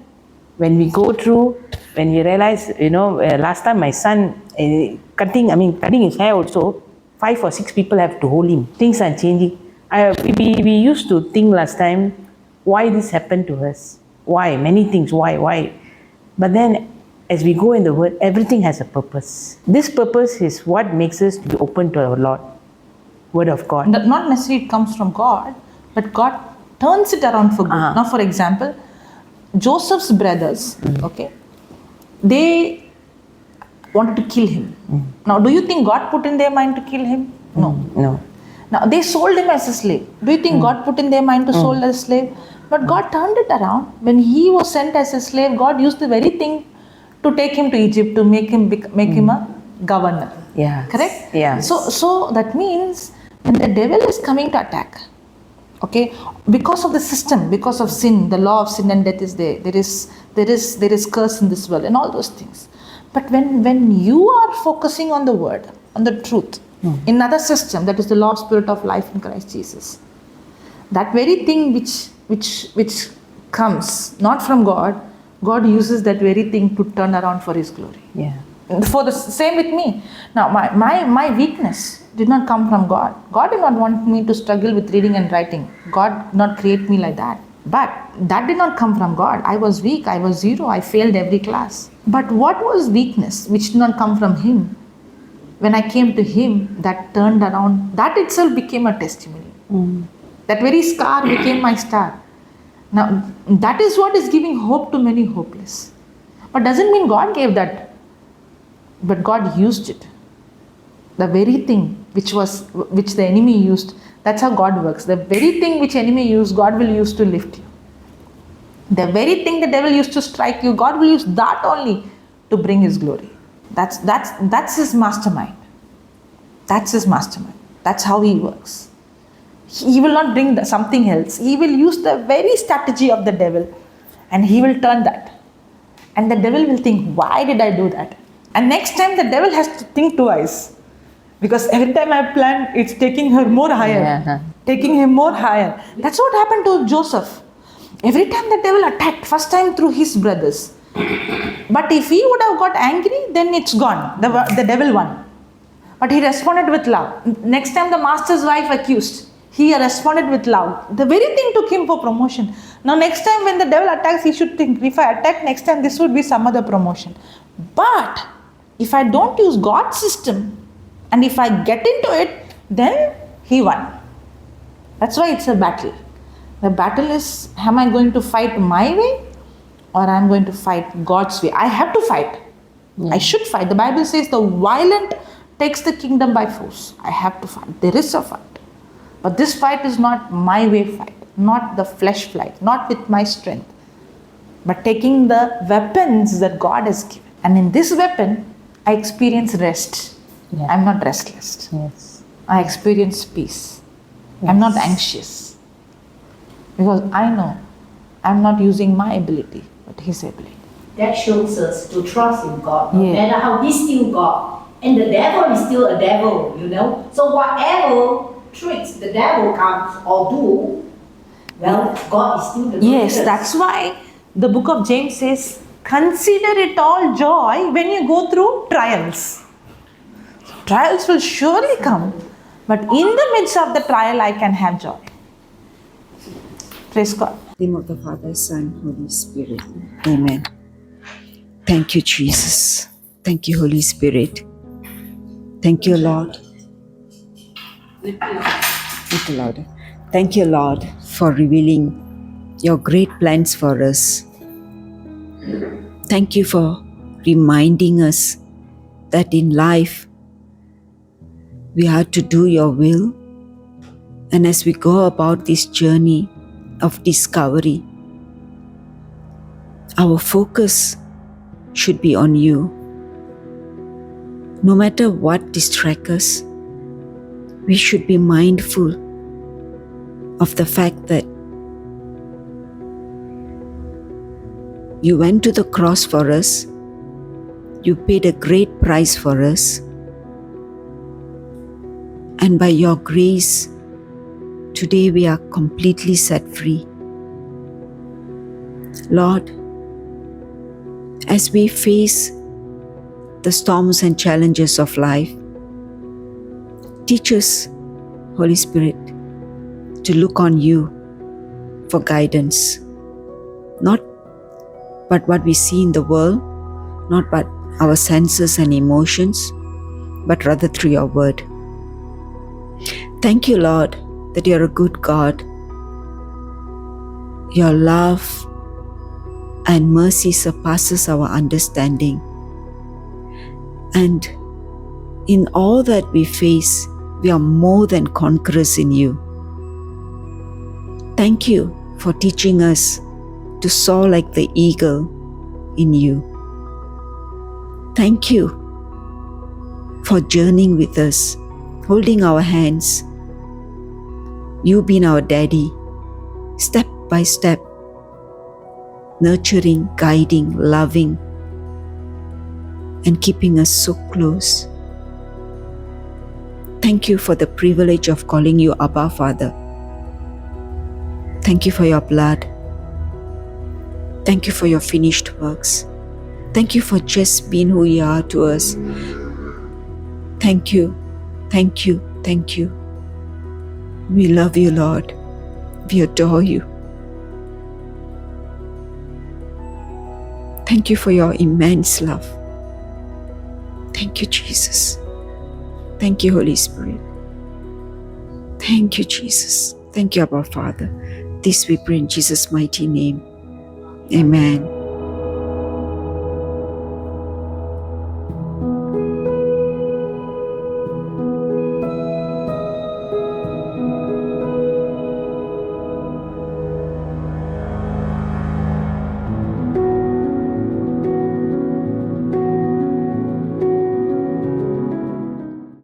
When we go through, when we realize, last time my son cutting his hair also, 5 or 6 people have to hold him. Things are changing. We used to think last time, why this happened to us? Why? Many things. Why? But then, as we go in the Word, everything has a purpose. This purpose is what makes us to be open to our Lord. Word of God. Not necessarily it comes from God, but God turns it around for good. Now, for example, Joseph's brothers, they wanted to kill him. Now, do you think God put in their mind to kill him? No. Now they sold him as a slave. Do you think God put in their mind to sold as a slave? But God turned it around. When he was sent as a slave, God used the very thing to take him to Egypt, to make him a governor. Yeah. Correct? Yeah. So that means when the devil is coming to attack, okay, because of the system, because of sin, the law of sin and death is there. There is curse in this world and all those things. But when you are focusing on the word, on the truth, in another system, that is the law of spirit of life in Christ Jesus, that very thing which comes not from God, God uses that very thing to turn around for His glory. Yeah. For the same with me. Now my weakness did not come from God. God did not want me to struggle with reading and writing. God did not create me like that. But that did not come from God. I was weak, I was zero, I failed every class. But what was weakness which did not come from Him? When I came to Him, that turned around, that itself became a testimony. That very scar became my star. Now that is what is giving hope to many hopeless. But doesn't mean God gave that. But God used it. The very thing which the enemy used, that's how God works. The very thing which enemy used, God will use to lift you. The very thing the devil used to strike you, God will use that only to bring His glory. That's His mastermind. That's His mastermind. That's how He works. He will not bring something else. He will use the very strategy of the devil and he will turn that. And the devil will think, why did I do that? And next time the devil has to think twice. Because every time I plan, it's taking her more higher. Yeah. Taking him more higher. That's what happened to Joseph. Every time the devil attacked, first time through his brothers. But if he would have got angry, then it's gone. The devil won. But he responded with love. Next time the master's wife accused, he responded with love. The very thing took him for promotion. Now next time when the devil attacks, he should think, if I attack next time, this would be some other promotion. But if I don't use God's system, and if I get into it, then he won. That's why it's a battle. The battle is, am I going to fight my way or I'm going to fight God's way? I have to fight. I should fight. The Bible says the violent takes the kingdom by force. I have to fight. There is a fight. But this fight is not my way fight, not the flesh fight, not with my strength, but taking the weapons that God has given. And in this weapon, I experience rest. Yeah. I'm not restless. Yes. I experience peace. Yes. I'm not anxious. Because I know I'm not using my ability, but His ability. That shows us to trust in God, no Yeah. matter how He's still God. And the devil is still a devil, So whatever tricks the devil comes or do, well, God is still the Yes, greatest. that's why the book of James says, consider it all joy when you go through trials. Trials will surely come, but in the midst of the trial, I can have joy. Praise God. In the name of the Father, Son, Holy Spirit. Amen. Thank you, Jesus. Thank you, Holy Spirit. Thank you, Lord. Little louder. Thank you, Lord, for revealing your great plans for us. Thank you for reminding us that in life we have to do your will. And as we go about this journey of discovery, our focus should be on you. No matter what distracts us, we should be mindful of the fact that you went to the cross for us, you paid a great price for us, and by your grace, today we are completely set free. Lord, as we face the storms and challenges of life, teach us, Holy Spirit, to look on you for guidance. Not but what we see in the world, not but our senses and emotions, but rather through your word. Thank you, Lord, that you're a good God. Your love and mercy surpasses our understanding. And in all that we face, We are more than conquerors in you. Thank you for teaching us to soar like the eagle in you. Thank you for journeying with us, holding our hands. You've been our daddy, step by step, nurturing, guiding, loving, and keeping us so close. Thank you for the privilege of calling you Abba Father. Thank you for your blood. Thank you for your finished works. Thank you for just being who you are to us. Thank you, thank you, thank you. We love you, Lord. We adore you. Thank you for your immense love. Thank you, Jesus. Thank you, Holy Spirit. Thank you, Jesus. Thank you, Abba Father. This we pray in Jesus' mighty name. Amen.